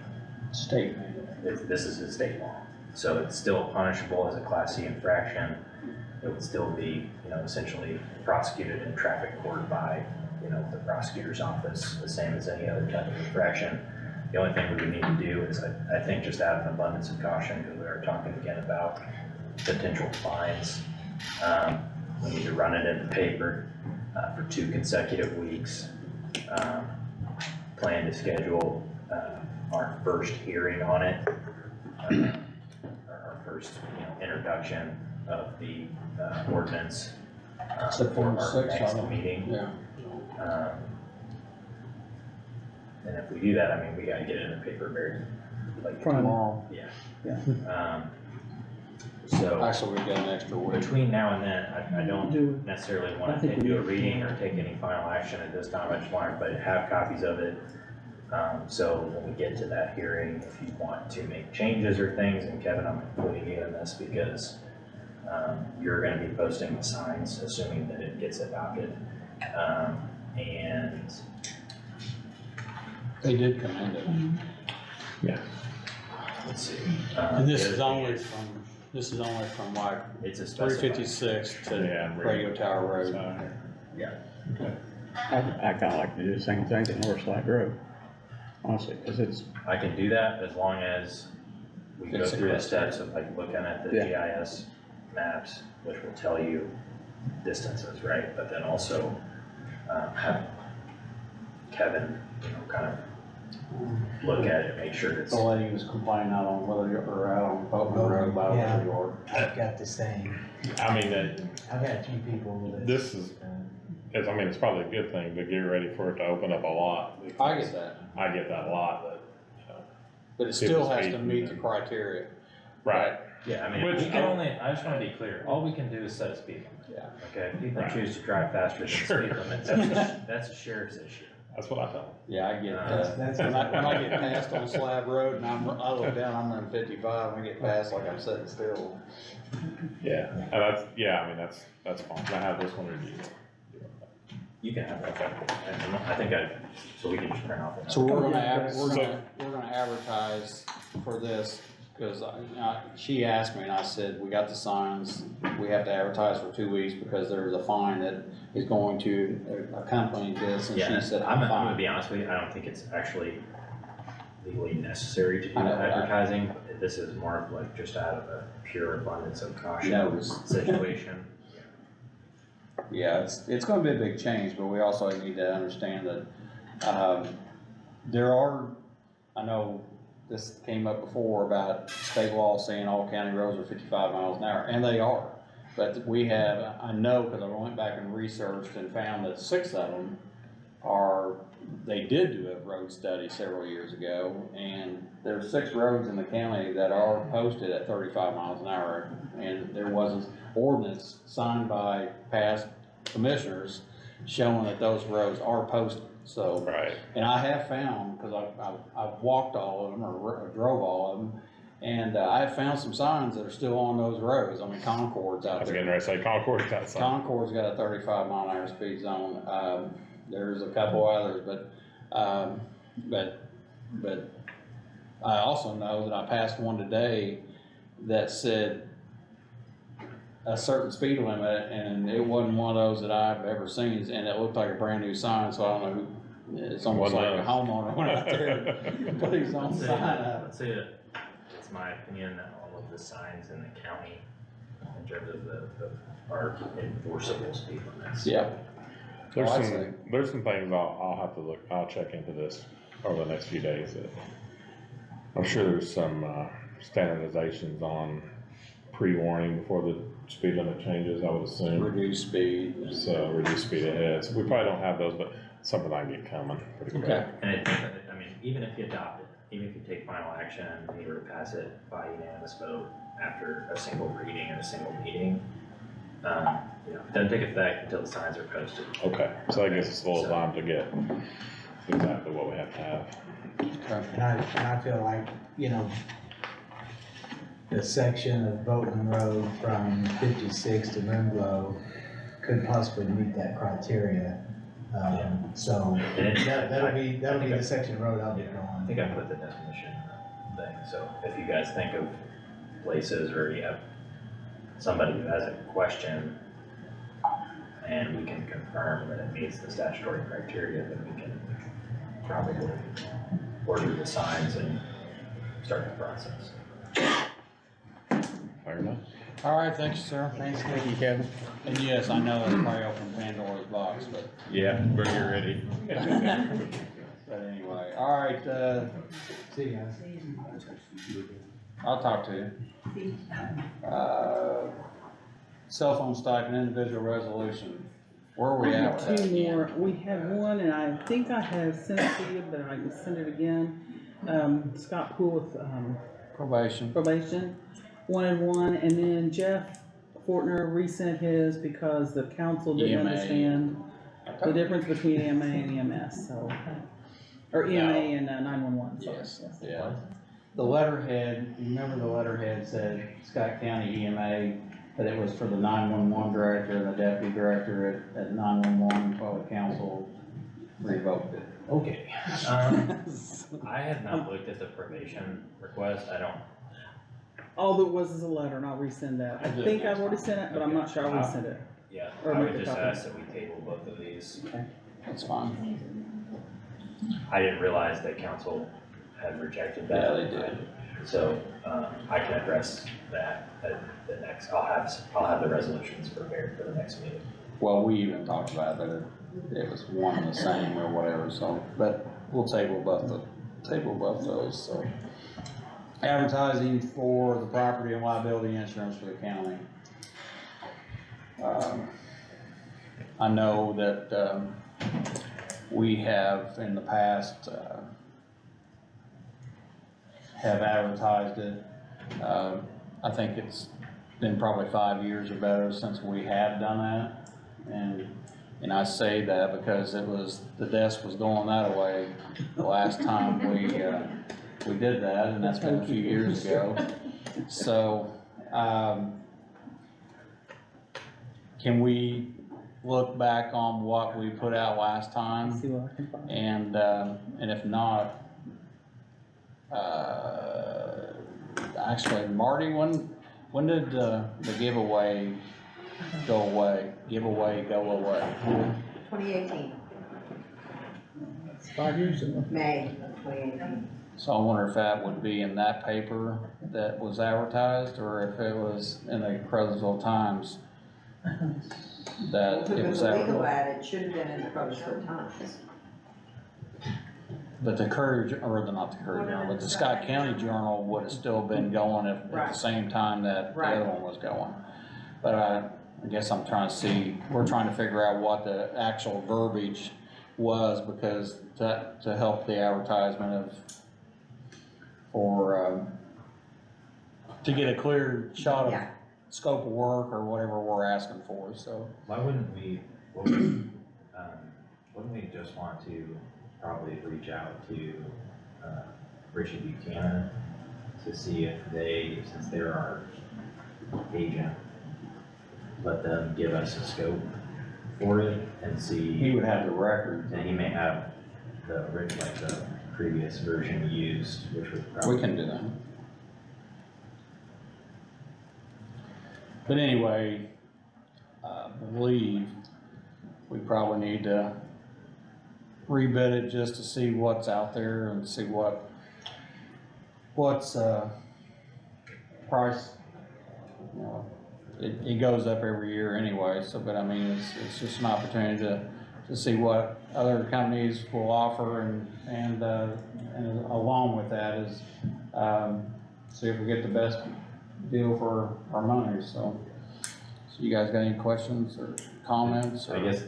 State. this is a state law. So it's still punishable as a Class C infraction. it would still be, essentially prosecuted in traffic court by, the prosecutor's office, the same as any other type of infraction. The only thing we would need to do is, I think, just out of an abundance of caution, because we are talking again about potential fines. We need to run it in the paper for 2 consecutive weeks. Plan to schedule our first hearing on it, our first, introduction of the ordinance for September our 6th, next meeting. Yeah. And if we do that, I mean, we gotta get it in the paper very, like, Tomorrow. yeah. So Actually, we've got an extra week. between now and then, I don't necessarily I wanna think we do a need- reading or take any final action at this time. I just want everybody to have copies of it. So when we get to that hearing, if you want to make changes or things, and Kevin, I'm including you in this because you're gonna be posting the signs, assuming that it gets adopted. And They did commend it. let's see. And this the is other thing only from like It's a three specified. 56 to Yeah, Radio Tower Road. I kinda like to do the same thing to North Slide Road, honestly, cause it's, I can do that as long as we go It's through the across steps of like looking at the Yeah. GIS maps, which will tell you distances, right? But then also, have Kevin, kind of look at it, make sure it's, The lady was complaining out on out on Boatman Road by Yeah. the yard. I've got the same, I mean, I've had a few people that. this is, it's probably a good thing, but get ready for it to open up a lot. I get that, I get that a lot, but, but it still has to meet the criteria. right, yeah, I mean, Which we I can don't- only, I just wanna be clear, all we can do is set a speed limit. Yeah. Okay, if people Right. choose to drive faster than the Sure. speed limit, that's a sheriff's issue. that's what I thought. Yeah, I get That's- that. When I get past on Slab Road and I look down, I'm running 55, and I get past like I'm sitting still. Yeah, and that's, I mean, that's fine, I have this one reviewed. You can have that, I think so we can just print off. So we're gonna, So- we're gonna advertise for this, cause she asked me and I said, we got the signs, we have to advertise for 2 weeks because there's a fine that is going to accompany this, and Yeah, she said, I'm I'm gonna fine. be honest with you, I don't think it's actually legally necessary to do I know the that. advertising. This is more of like just out of a pure abundance of caution Notice. situation. Yeah, it's gonna be a big change, but we also need to understand that, there are, I know this came up before about state law saying all county roads are 55 miles an hour, and they are. But we have, I know, cause I went back and researched and found that 6 of them they did do a road study several years ago, and there's 6 roads in the county that are posted at 35 miles an hour, and there was an ordinance signed by past commissioners showing that those roads are posted, so. Right, And I have found, cause I've walked all of them, or drove all of them, and I have found some signs that are still on those roads. I mean, Concord's I out was there. getting ready to say Concord's got some. Concord's got a 35 mile an hour speed zone. There's a couple others, but I also know that I passed one today that said a certain speed limit, and it wasn't one of those that I've ever seen, and it looked like a brand new sign, so I don't know who, it's almost One like a knows. homeowner went out there and put his own sign up. Let's say that it's my opinion that all of the signs in the county, in terms of are enforceable speed limits. Yeah. There's Oh, I there's some things I'll have to look, I'll check into this over the next few days. I'm sure there's some, standardizations on pre-warning before the speed limit changes, I would assume. Reduce speed. So reduce speed ahead, so we probably don't have those, but something I can get coming pretty quick. Okay. And I mean, even if you adopt it, even if you take final action and you were to pass it by unanimous vote after a single reading and a single meeting, it doesn't take effect until the signs are posted. Okay, so that gives us a little time to get exactly what we have to have. And I feel like, the section of Boatman Road from 56 to Rimglow could possibly meet that criteria. So And it's, that'll be the section of road I'll be I going. think I put the definition in the thing, so if you guys think of places or you have somebody who has a question and we can confirm that it meets the statutory criteria, then we can probably order the signs and start the process. Fair enough. All right, thank you, sir. Thank you, Kevin. And yes, I know it's probably open Pandora's box, but, Yeah, bring it ready. but anyway, all right, See you guys. I'll talk to you. Cell phone stipend individual resolution, where are we at with that? Two more, we had one, and I think I have sent it to you, but I can send it again. Scott Poole with, Probation. probation, wanted one, and then Jeff Fortner resent his because the council didn't EMA. understand the difference between EMA and EMS, so, or EMA and 911, sorry. Yes, yeah. The letterhead, you remember the letterhead said Scott County EMA, but it was for the 911 director and the deputy director at 911, public council revoked it. Okay. I have not looked at the probation request, I don't, All that was is a letter, and I'll resend that. I think I've already sent it, but I'm not sure I'll resend it. yeah, Or I make would a just copy. ask that we table both of these. That's fine. I didn't realize that council had rejected that. Yeah, they did. So, I can address that at the next, I'll have the resolutions prepared for the next meeting. Well, we even talked about that it was one and the same or whatever, so, but we'll table both those, so. Advertising for the property and liability insurance for the county. I know that, we have in the past, have advertised it. I think it's been probably 5 years or better since we have done that. And I say that because the desk was going that way the last time we did that, and that's been a few years ago. So, can we look back on what we put out last time? See what I can find. And if not, actually, Marty, when did the giveaway go away? Giveaway go away? 2018, It's 5 years ago. May of 2018. So I wonder if that would be in that paper that was advertised, or if it was in the Crosville Times that If it it was was a legal advertised. ad, it should have been in the Crosville Times. But the Courier, or not the Courier Journal, but the Scott County Journal would have still been going at the Right. same time that the other one was going. But I guess I'm trying to see, we're trying to figure out what the actual verbiage was, because to help the advertisement to get a clear shot of Yeah. scope of work or whatever we're asking for, so. Why wouldn't we just want to probably reach out to, Richie Buchanan to see if they, since they're our agent, let them give us a scope for it and He see, would have the record. and he may have the previous version used, which would probably. We can do that. But anyway, I believe we probably need to rebid it just to see what's out there and see what's price. You know, it goes up every year anyway, so, but I mean, it's just an opportunity to see what other companies will offer, and along with that is, see if we get the best deal for our money, so. So you guys got any questions or comments? I guess,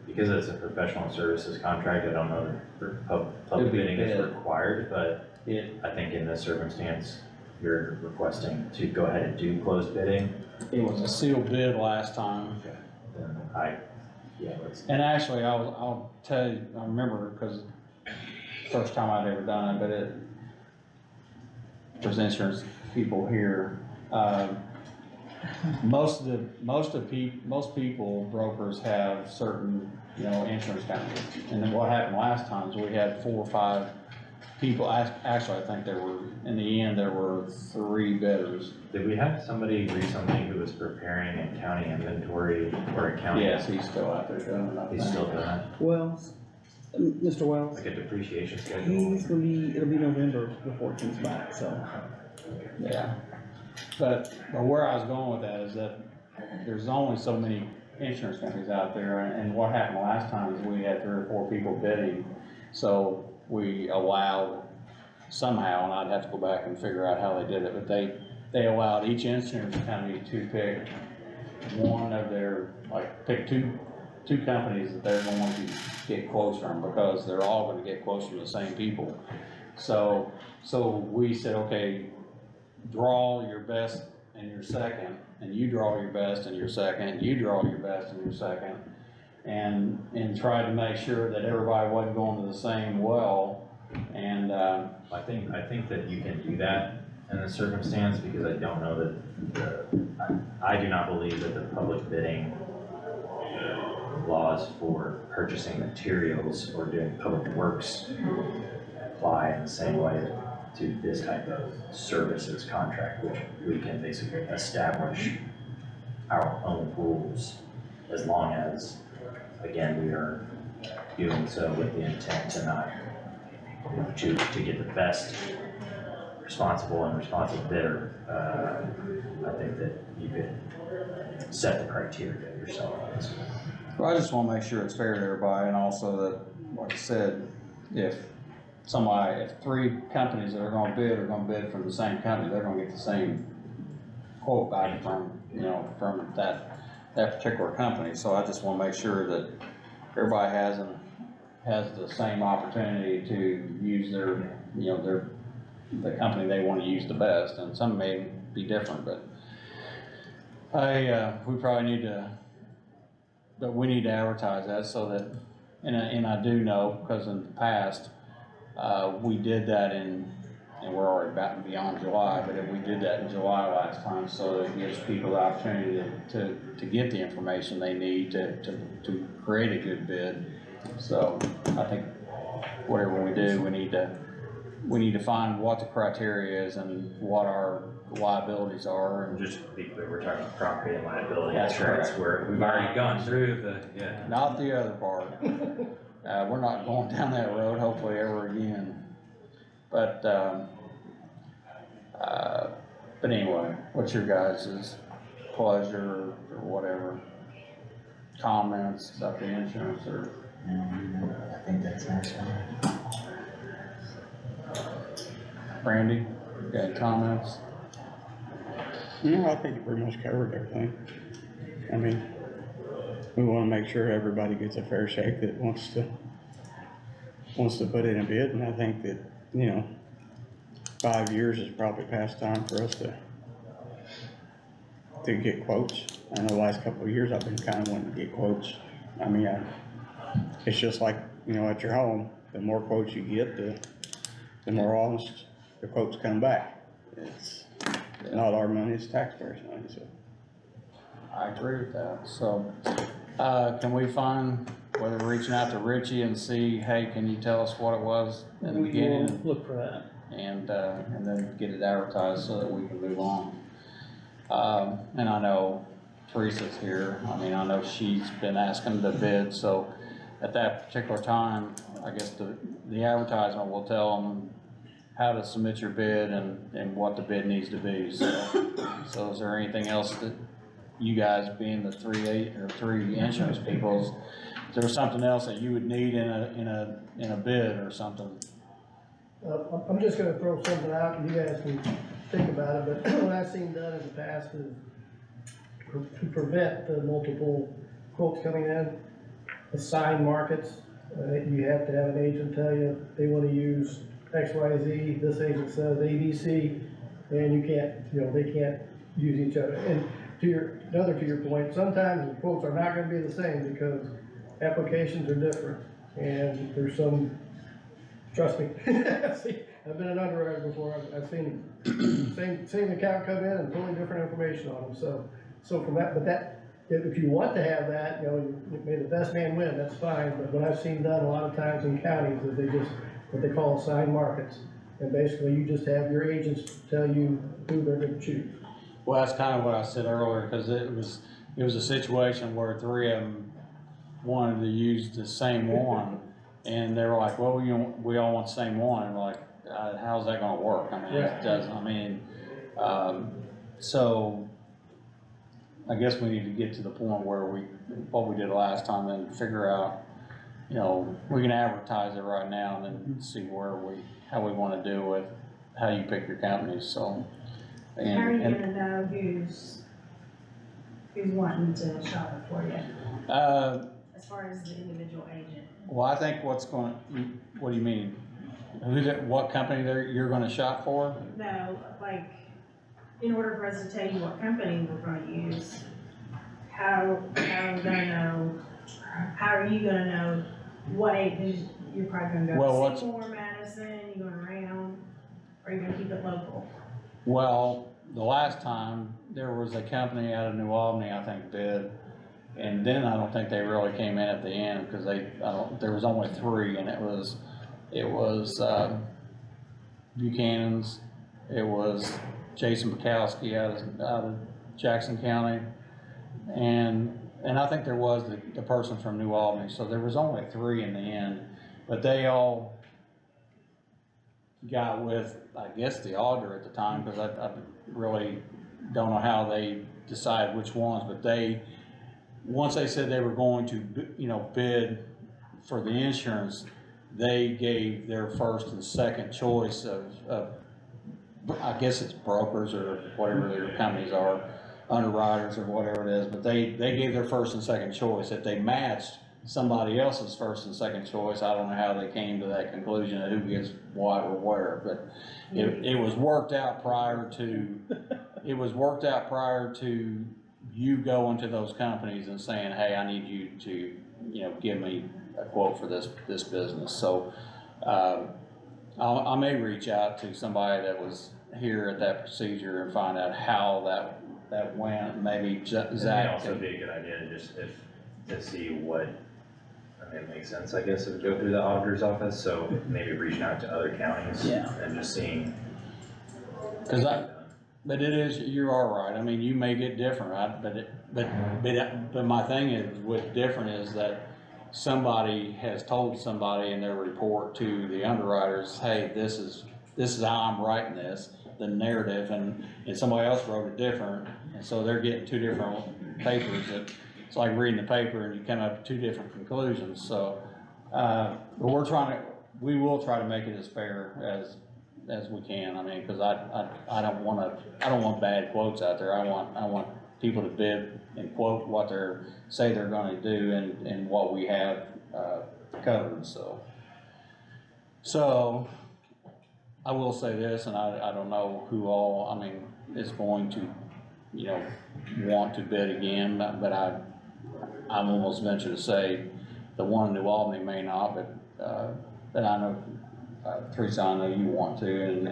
because it's a professional services contract, I don't know if public bidding is required, but I think in this circumstance, you're requesting to go ahead and do closed bidding. It was a sealed bid last time. Then let's. And actually, I'll tell you, I remember, because first time I'd ever done it, but there's insurance people here. Most people, brokers have certain, insurance companies. And then what happened last time is we had 4 or 5 people, actually, I think in the end, there were 3 bidders. Did we have somebody recently who was preparing a county inventory or a county? Yes, he's still out there doing it. He's still doing it, Wells, Mr. Wells, like a depreciation schedule? it'll be November before it comes back, so. Yeah, but where I was going with that is that there's only so many insurance companies out there, and what happened last time is we had 3 or 4 people bidding, so we allowed somehow, and I'd have to go back and figure out how they did it, but they allowed each insurance company to pick one of their, like, pick two companies that they're going to get quotes from, because they're all gonna get quotes from the same people. So we said, okay, draw your best and your second, and you draw your best and your second, you draw your best and your second, and try to make sure that everybody wasn't going to the same well, and, I think that you can do that in this circumstance, because I don't know that I do not believe that the public bidding laws for purchasing materials or doing public works apply in the same way to this type of services contract, which we can basically establish our own rules, as long as, again, we are doing so with the intent to not, to get the best responsible and responsive bidder. I think that you could set the criteria yourself. well, I just wanna make sure it's fair to everybody, and also that, like I said, if 3 companies that are gonna bid from the same company, they're gonna get the same quote back from, from that particular company. So I just wanna make sure that everybody has the same opportunity to use the company they wanna use the best, and some may be different, but we probably need to advertise that so that, and I do know, because in the past, we did that and we're already about beyond July, but we did that in July last time, so it gives people the opportunity to get the information they need to create a good bid. So I think whatever we do, we need to find what the criteria is and what our liabilities are. And Just to be clear, we're talking property and liability That's insurance, correct. where we've already gone through not the other part. We're not going down that road, hopefully, ever again. But anyway, what's your guys' pleasure or whatever? Comments about the insurance, or? I think that's nice. Brandy, you got any comments? No, I think it pretty much covered everything. I mean, we wanna make sure everybody gets a fair shake that wants to put in a bid, and I think that, 5 years is probably past time for us to get quotes. I know the last couple of years I've been kinda wanting to get quotes. I mean, it's just like, at your home, the more quotes you get, the more honest the quotes come back. It's not our money, it's taxpayers' money, so. I agree with that. So, can we find, whether we're reaching out to Richie and see, hey, can you tell us what it was in the We beginning? will look for that. And then get it advertised so that we can move on. And I know Teresa's here. I mean, I know she's been asking to bid, so at that particular time, I guess the advertisement will tell them how to submit your bid and what the bid needs to be. So is there anything else that you guys, being the 3 insurance people, is there something else that you would need in a bid or something? I'm just gonna throw something out and you guys can think about it, but what I've seen done in the past is to prevent the multiple quotes coming in, assign markets. You have to have an agent tell you they wanna use X, Y, Z, this agent says ABC, and you can't, they can't use each other. And to your point, sometimes the quotes are not gonna be the same because applications are different, and there's some, trust me, I've been an underwriter before, I've seen same account come in and totally different information on them, so from that, but if you want to have that, may the best man win, that's fine, but what I've seen done a lot of times in counties is what they call assigned markets. And basically, you just have your agents tell you who they're gonna choose. Well, that's kind of what I said earlier, cause it was a situation where three of them wanted to use the same one. And they were like, well, we all want the same one, and we're like, how's that gonna work? I mean, it doesn't, so I guess we need to get to the point where what we did last time and figure out, you know, we can advertise it right now and then see how we wanna do with how you pick your companies, so. How are you gonna know who's wanting to shop it for you, as far as the individual agent? Well, I think what do you mean? What company you're gonna shop for? No, like, in order for us to tell you what company we're gonna use, how are you gonna know what agent you're probably gonna go to Seymour, Madison, you going around, or are you gonna keep it local? Well, the last time, there was a company out of New Albany, I think, bid, and then I don't think they really came in at the end, cause there was only three, and it was Buchanan's, it was Jason Bukowski out of Jackson County, and I think there was the person from New Albany, so there was only three in the end, but they all got with, I guess, the auditor at the time, because I really don't know how they decide which ones, but once they said they were going to, bid for the insurance, they gave their first and second choice of I guess it's brokers or whatever their companies are, underwriters or whatever it is, but they gave their first and second choice. If they matched somebody else's first and second choice, I don't know how they came to that conclusion of who gets what or where, but it was worked out prior to you going to those companies and saying, hey, I need you to, give me a quote for this business. So, I may reach out to somebody that was here at that procedure and find out how that went. Maybe Zach. It may also be a good idea to see what, it makes sense, I guess, to go through the auditor's office, so maybe reaching out to other counties and just seeing. But you are right, I mean, you may get different, right? But my thing is, what's different is that somebody has told somebody in their report to the underwriters, hey, this is how I'm writing this, the narrative, and somebody else wrote it different, and so they're getting two different papers. It's like reading the paper and you come up with two different conclusions, so, but we will try to make it as fair as we can. I mean, cause I don't want bad quotes out there. I want people to bid and quote what say they're gonna do and what we have, covered, so I will say this, and I don't know who all, is going to, want to bid again, but I'm almost venture to say the one in New Albany may not, but I know, Teresa, I know you want to, and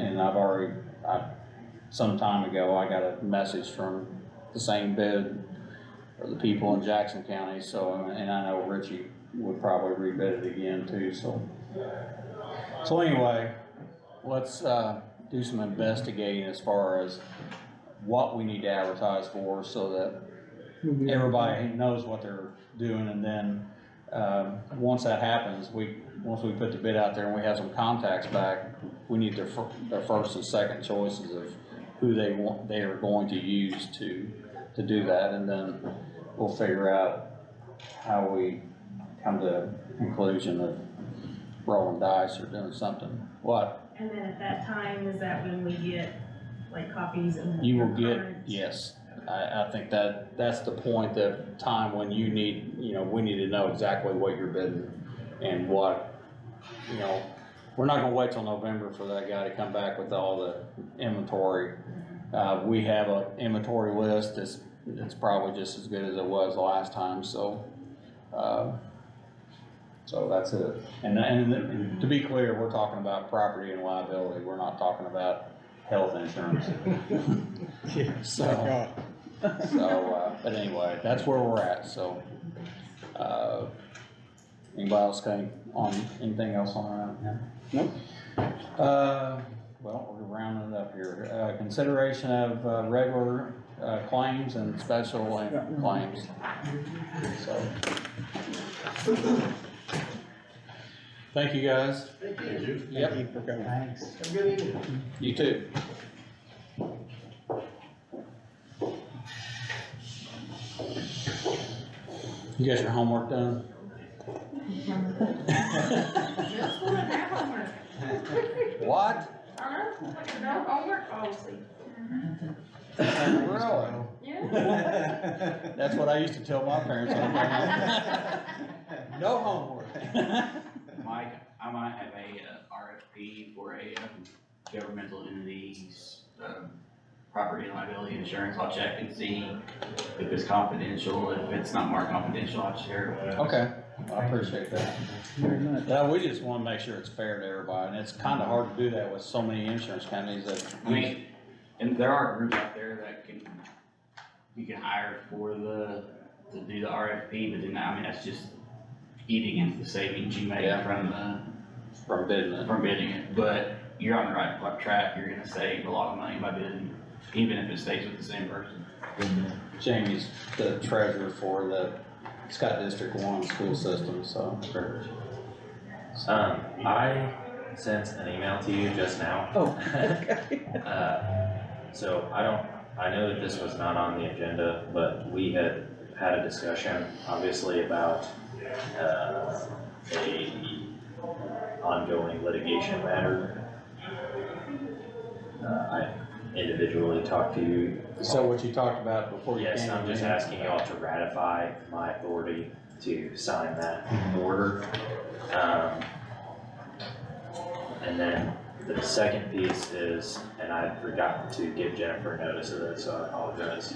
some time ago, I got a message from the same bid for the people in Jackson County, so, and I know Richie would probably rebid it again too, so anyway, let's, do some investigating as far as what we need to advertise for, so that everybody knows what they're doing, and then, once that happens, once we put the bid out there and we have some contacts back, we need their first and second choices of who they are going to use to do that, and then we'll figure out how we come to a conclusion of rolling dice or doing something. What? And then at that time, is that when we get like copies and? You will get, yes. I think that's the point, the time when you need, we need to know exactly what you're bidding and what, we're not gonna wait till November for that guy to come back with all the inventory. We have an inventory list it's probably just as good as it was last time, so that's it. And to be clear, we're talking about property and liability, we're not talking about health insurance. But anyway, that's where we're at, so, anybody else got anything else on that? Nope. Well, we're rounding it up here. Consideration of, regular, claims and special claims. So. Thank you, guys. Thank you. Yep, Thank you for coming. Thanks. Have a good evening. you too. You got your homework done? Just wanna have homework. What? I know, like a no homework policy. Really? Yeah. That's what I used to tell my parents. No homework. Mike, I might have a RFP for a governmental entity's property and liability insurance. I'll check and see if it's confidential. If it's not marked confidential, I'll share it with you. Okay, I appreciate that. Very much. We just wanna make sure it's fair to everybody, and it's kinda hard to do that with so many insurance companies that. I mean, and there are groups out there that you can hire to do the RFP, but then, I mean, that's just eating into the savings you make Yeah. from bidding it. bidding it. But you're on the right track. You're gonna save a lot of money by bidding, even if it stays with the same person. Jamie's the treasurer for the Scott District 1 school system, so. I sent an email to you just now. Oh, okay. So I know that this was not on the agenda, but we had a discussion, obviously, about, a ongoing litigation matter. I individually talked to you. So what you talked about before you came. Yes, I'm just asking y'all to ratify my authority to sign that order. And then the second piece is, and I forgot to give Jennifer notice of this, so I apologize.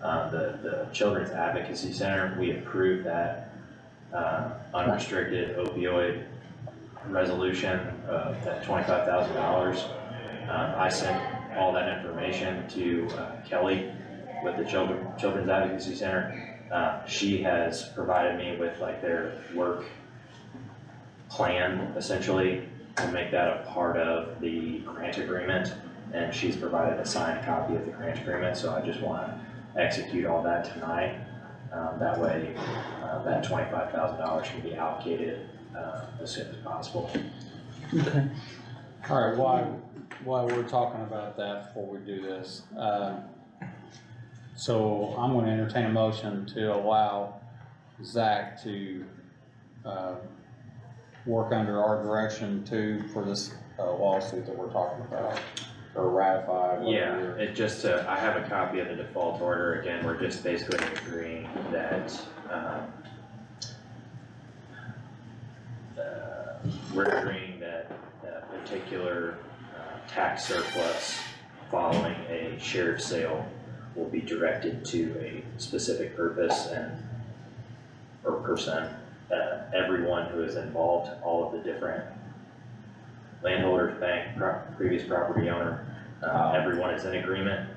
The Children's Advocacy Center, we approved that, unrestricted opioid resolution of that $25,000. I sent all that information to Kelly with the Children's Advocacy Center. She has provided me with like their work plan, essentially, to make that a part of the grant agreement, and she's provided a signed copy of the grant agreement, so I just wanna execute all that tonight. That way, that $25,000 can be allocated, as soon as possible. Okay. All right, while we're talking about that, before we do this, so I'm gonna entertain a motion to allow Zach to, work under our direction too for this lawsuit that we're talking about, or ratify, Yeah, whatever. it just, I have a copy of the default order. Again, we're just basically agreeing that, we're agreeing that that particular tax surplus following a sheriff sale will be directed to a specific purpose or person. Everyone who is involved, all of the different landholders, bank, previous property owner, everyone is in agreement.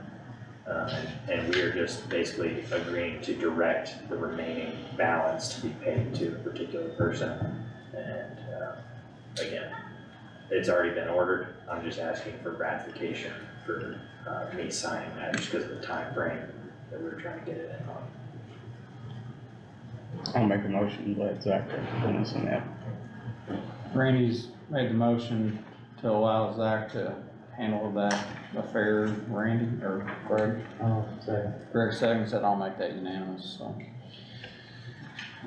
And we are just basically agreeing to direct the remaining balance to be paid to a particular person. And, again, it's already been ordered. I'm just asking for ratification for, me signing that just because of the time frame that we were trying to get it in on. I'll make a motion, to let Zach put us in that. Randy's made the motion to allow Zach to handle that affair. Randy, or Greg? Oh, sorry. Greg second said I'll make that unanimous, so.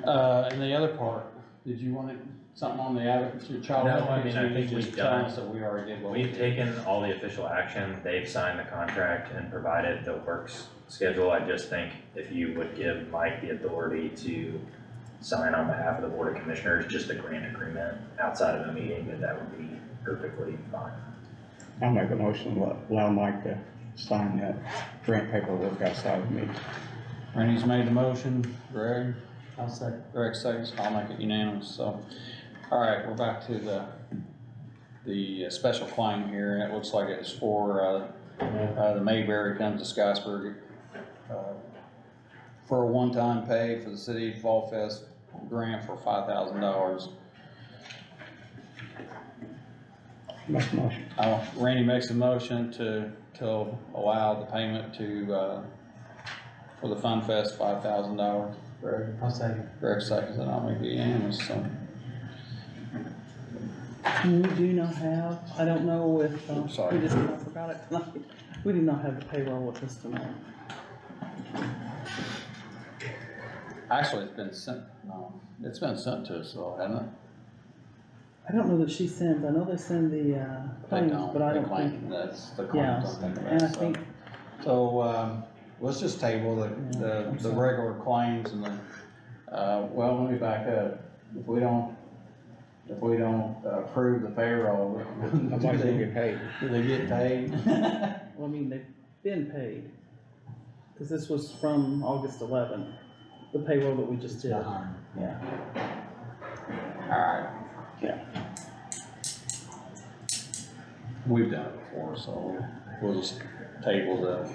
And the other part, did you want something on the child? No, I mean, I think You just we've tell done- us that we already did what we We've did. taken all the official action, they've signed the contract and provided the works schedule. I just think if you would give Mike the authority to sign on behalf of the Board of Commissioners, just a grant agreement outside of a meeting, that would be perfectly fine. I'll make a motion, to allow Mike to sign that grant paperwork outside of me. Randy's made the motion, Greg? I'll second. Greg seconds, I'll make it unanimous, so. All right, we're back to the special claim here, and it looks like it's for, the Mayberry comes to Scottsburg, for a one-time pay for the City Fall Fest grant for $5,000. Make a motion. Randy makes a motion to allow the payment to, for the Fun Fest, $5,000. Greg? I'll second. Greg seconds it, I'll make it unanimous, so. We do not have, I don't know if, Sorry. we just kind of forgot it tonight. We do not have the payroll with us tonight. Actually, it's been sent, no, it's been sent to us though, hasn't it? I don't know that she sends, I know they send the, They claims, don't, but I they don't claim, think, that's the yeah, claims I'm thinking and I about, so. think, So, let's just table Yeah, I'm the sorry. regular claims and then, well, let me back up. If we don't approve the payroll, Nobody's gonna get paid. do they get paid? well, I mean, they've been paid. Cause this was from August 11th, the payroll that we just It's did. behind. Yeah. Alright. Yeah. We've done it before, so we'll just table the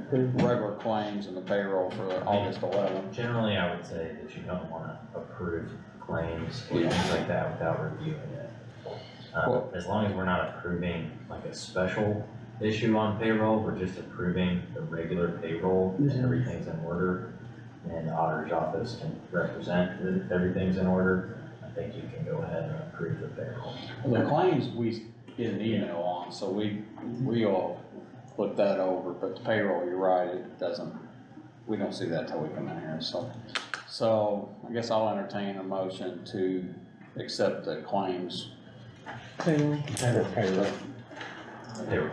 regular claims and the payroll for August 11th. Generally, I would say that you don't wanna approve claims or Yeah. things like that without reviewing it. Well- As long as we're not approving like a special issue on payroll, we're just approving the regular payroll, and Mhm. everything's in order, and the auditor's office can represent that everything's in order, I think you can go ahead and approve the payroll. The claims we get an email on, so we'll look that over, but the payroll, you're right, it doesn't, we don't see that till we come in here, so. So, I guess I'll entertain a motion to accept the claims. Payroll. Payroll. Payroll.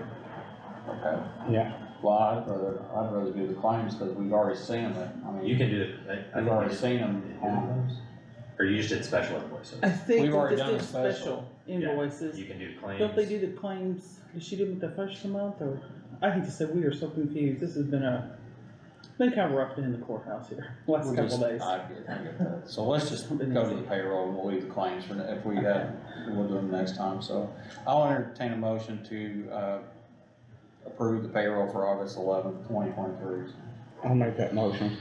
Okay. Yeah, Well, I'd rather do the claims, cause we've already seen them, I mean. You can do it, I We've think you already just- seen them on, or you just did special invoices. I think We've we already just done did a special. special Yeah, invoices. You can do claims. Don't they do the claims, did she do them at the first of the month, or, I hate to say, we are so confused, this has been been kind of rough in the courthouse here, last we'll couple just, days. I get that. So let's just go to the payroll and we'll leave the claims for, if we have, we'll do them next time, so. I'll entertain a motion to, approve the payroll for August 11th, 2023. I'll make that motion.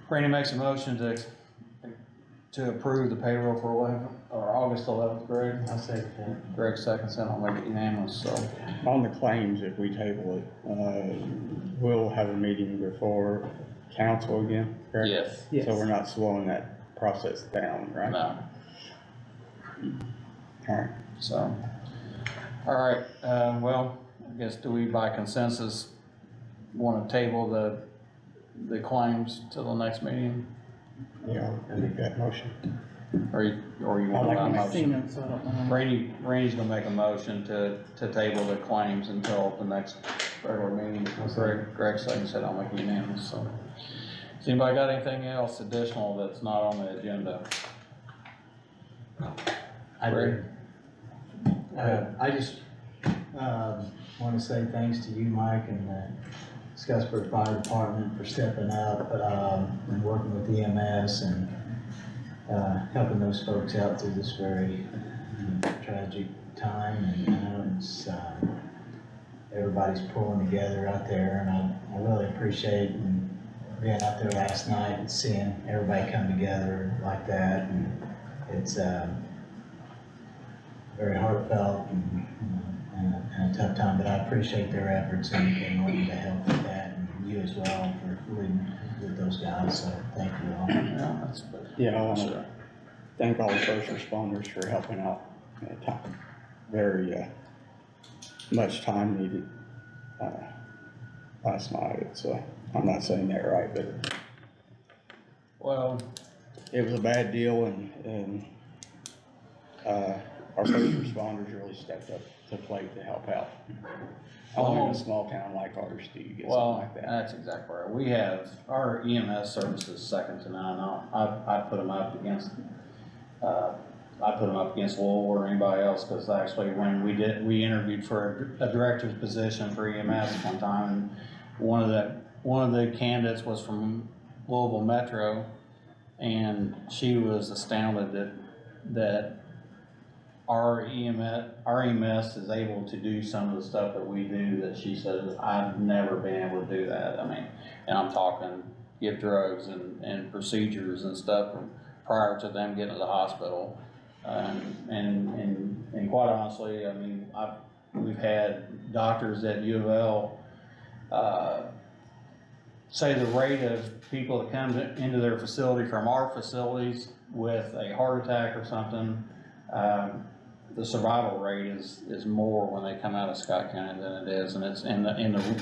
Randy makes a motion to approve the payroll for August 11th, Greg. I'll second that. Greg seconds, and I'll make it unanimous, so. On the claims, if we table it, we'll have a meeting before council again, correct? Yes. Yes. So we're not slowing that process down, right? No, Alright, so. All right, well, I guess do we by consensus wanna table the claims till the next meeting? yeah, I'll make that motion. Or you I want like a I've seen motion? them, so I don't know. Randy's gonna make a motion to table the claims until the next regular meeting. Greg seconds it, I'll make it unanimous, so. Has anybody got anything else additional that's not on the agenda? I Greg? do. I just, wanna say thanks to you, Mike, and the Scottsburg Fire Department for stepping up, and working with EMS and, helping those folks out through this very tragic time, and, it's, everybody's pulling together out there, and I really appreciate being out there last night and seeing everybody come together like that, and it's, very heartfelt and a tough time, but I appreciate their efforts and wanting to help with that, and you as well for leading with those guys, so thank you all. Yeah, that's good. Yeah, I wanna thank all the first responders for helping out at a time, very, much time needed, last night. It's, I'm not saying that right, but Well, it was a bad deal and, our first responders really stepped up to the plate to help out. Only in a small town like ours do you get something well, like that. that's exactly right. We have, our EMS service is second to none. I put them up against, Lowell or anybody else, cause actually when we interviewed for a director's position for EMS one time, and one of the candidates was from Louisville Metro, and she was astounded that our EMS is able to do some of the stuff that we do, that she says, I've never been able to do that. I mean, and I'm talking give drugs and procedures and stuff prior to them getting to the hospital. And quite honestly, I mean, we've had doctors at U of L, say the rate of people that come into their facility from our facilities with a heart attack or something, the survival rate is more when they come out of Scott County than it is, and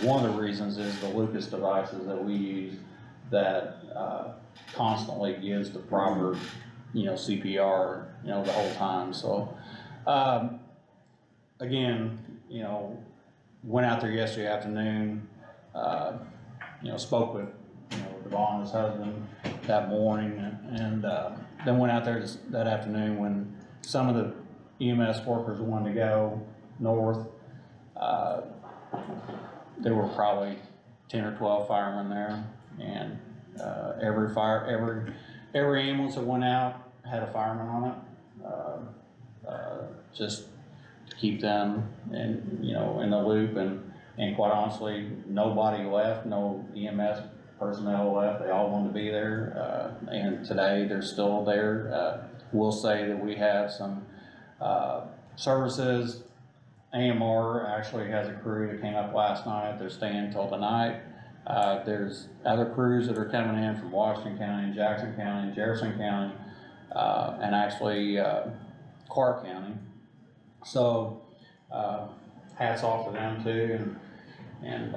one of the reasons is the Lucas devices that we use that constantly gives the proper, CPR, the whole time. So, again, went out there yesterday afternoon, spoke with, Devon's husband that morning, and then went out there that afternoon when some of the EMS workers wanted to go north. There were probably 10 or 12 firemen there, and every ambulance that went out had a fireman on it, just to keep them in the loop, and quite honestly, nobody left, no EMS personnel left, they all wanted to be there, and today they're still there. We'll say that we have some services. AMR actually has a crew that came up last night, they're staying till tonight. There's other crews that are coming in from Washington County, Jackson County, Jefferson County, and actually Clark County. So hats off to them too, and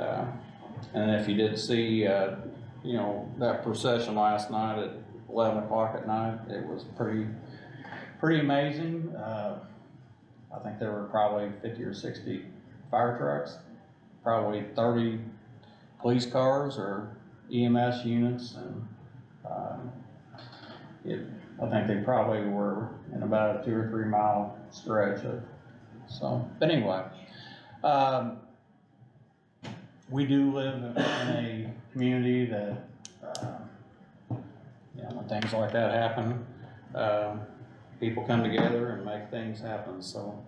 if you did see that procession last night at 11 o'clock at night, it was pretty amazing. I think there were probably 50 or 60 fire trucks, probably 30 police cars or EMS units, and I think they probably were in about a 2 or 3 mile stretch but anyway, we do live in a community that, when things like that happen, people come together and make things happen, so,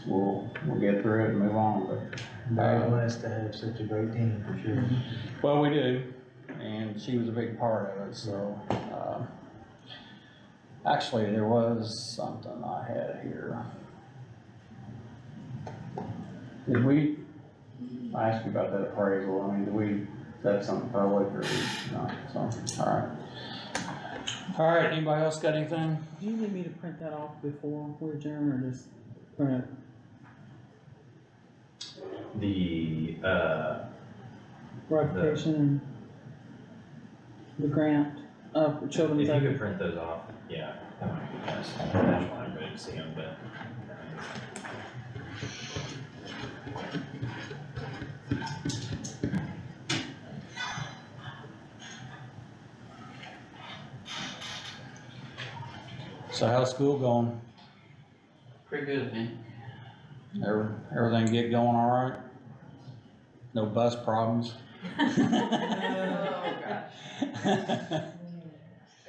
we'll get through it and move on, but. Very blessed to have such a great team, for sure. Well, we do, and she was a big part of it, so, actually, there was something I had here. I asked you about that appraisal, I mean, that's something public or not, so, alright. Alright, anybody else got anything? Do you need me to print that off before we adjourn, or just print it? The, Ratification and the grant, for children's. if you could print those off, yeah, that might be best. I just want everybody to see them, but. So how's school going? Pretty good, man. Everything get going all right? No bus problems? Oh, gosh.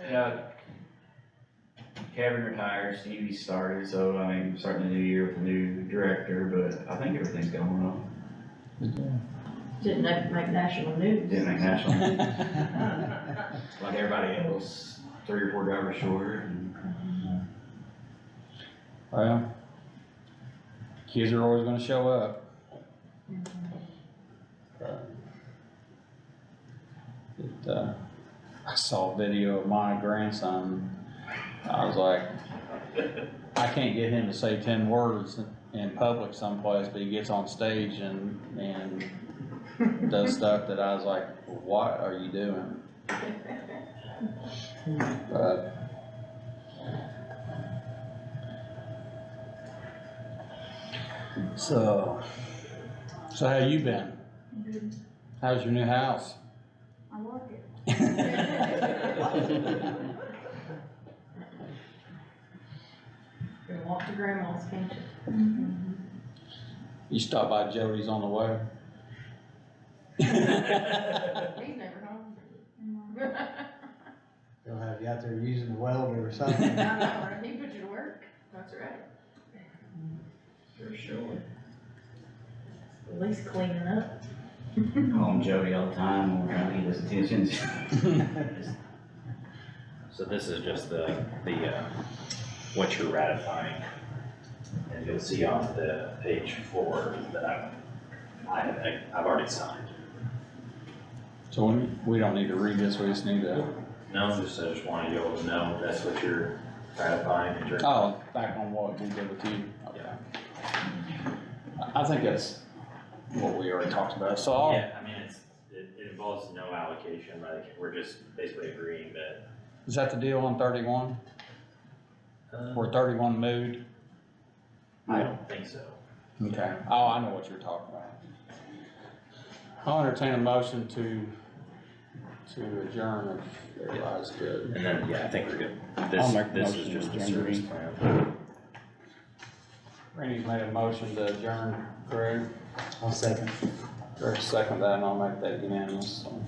Yeah. Kevin retired, Stevie started, so I mean, starting the new year with a new director, but I think everything's going well. Didn't make national news. Didn't make national news. Like everybody else, 3 or 4 drivers short. Well, kids are always gonna show up. I saw a video of my grandson. I was like, I can't get him to say 10 words in public someplace, but he gets on stage and does stuff that I was like, what are you doing? But so how you been? Good. How's your new house? I like it. Gonna walk to grandma's, can't you? You stopped by Jody's on the way? He's never home. They'll have you out there using the welder or something. I know, right? He put you to work, that's right. For sure. At least cleaning up. Call him Jody all the time when we're trying to get his attention. So this is just what you're ratifying. And you'll see on the page 4 that I've already signed. So we don't need to read this, we just need to, No, I just wanted you all to know that's what you're ratifying and oh, back on what we did with you. Okay. I think that's what we already talked about, so I'll. Yeah, I mean, it involves no allocation, right? We're just basically agreeing that. Is that the deal on 31? Or 31 moved? I don't think so. Okay, oh, I know what you're talking about. I'll entertain a motion to adjourn if everybody's good. And then, yeah, I think we're good. I'll make a This is motion just to the adjourn. service plan. Randy's made a motion to adjourn, Craig. I'll second. Craig second that, and I'll make that unanimous, so.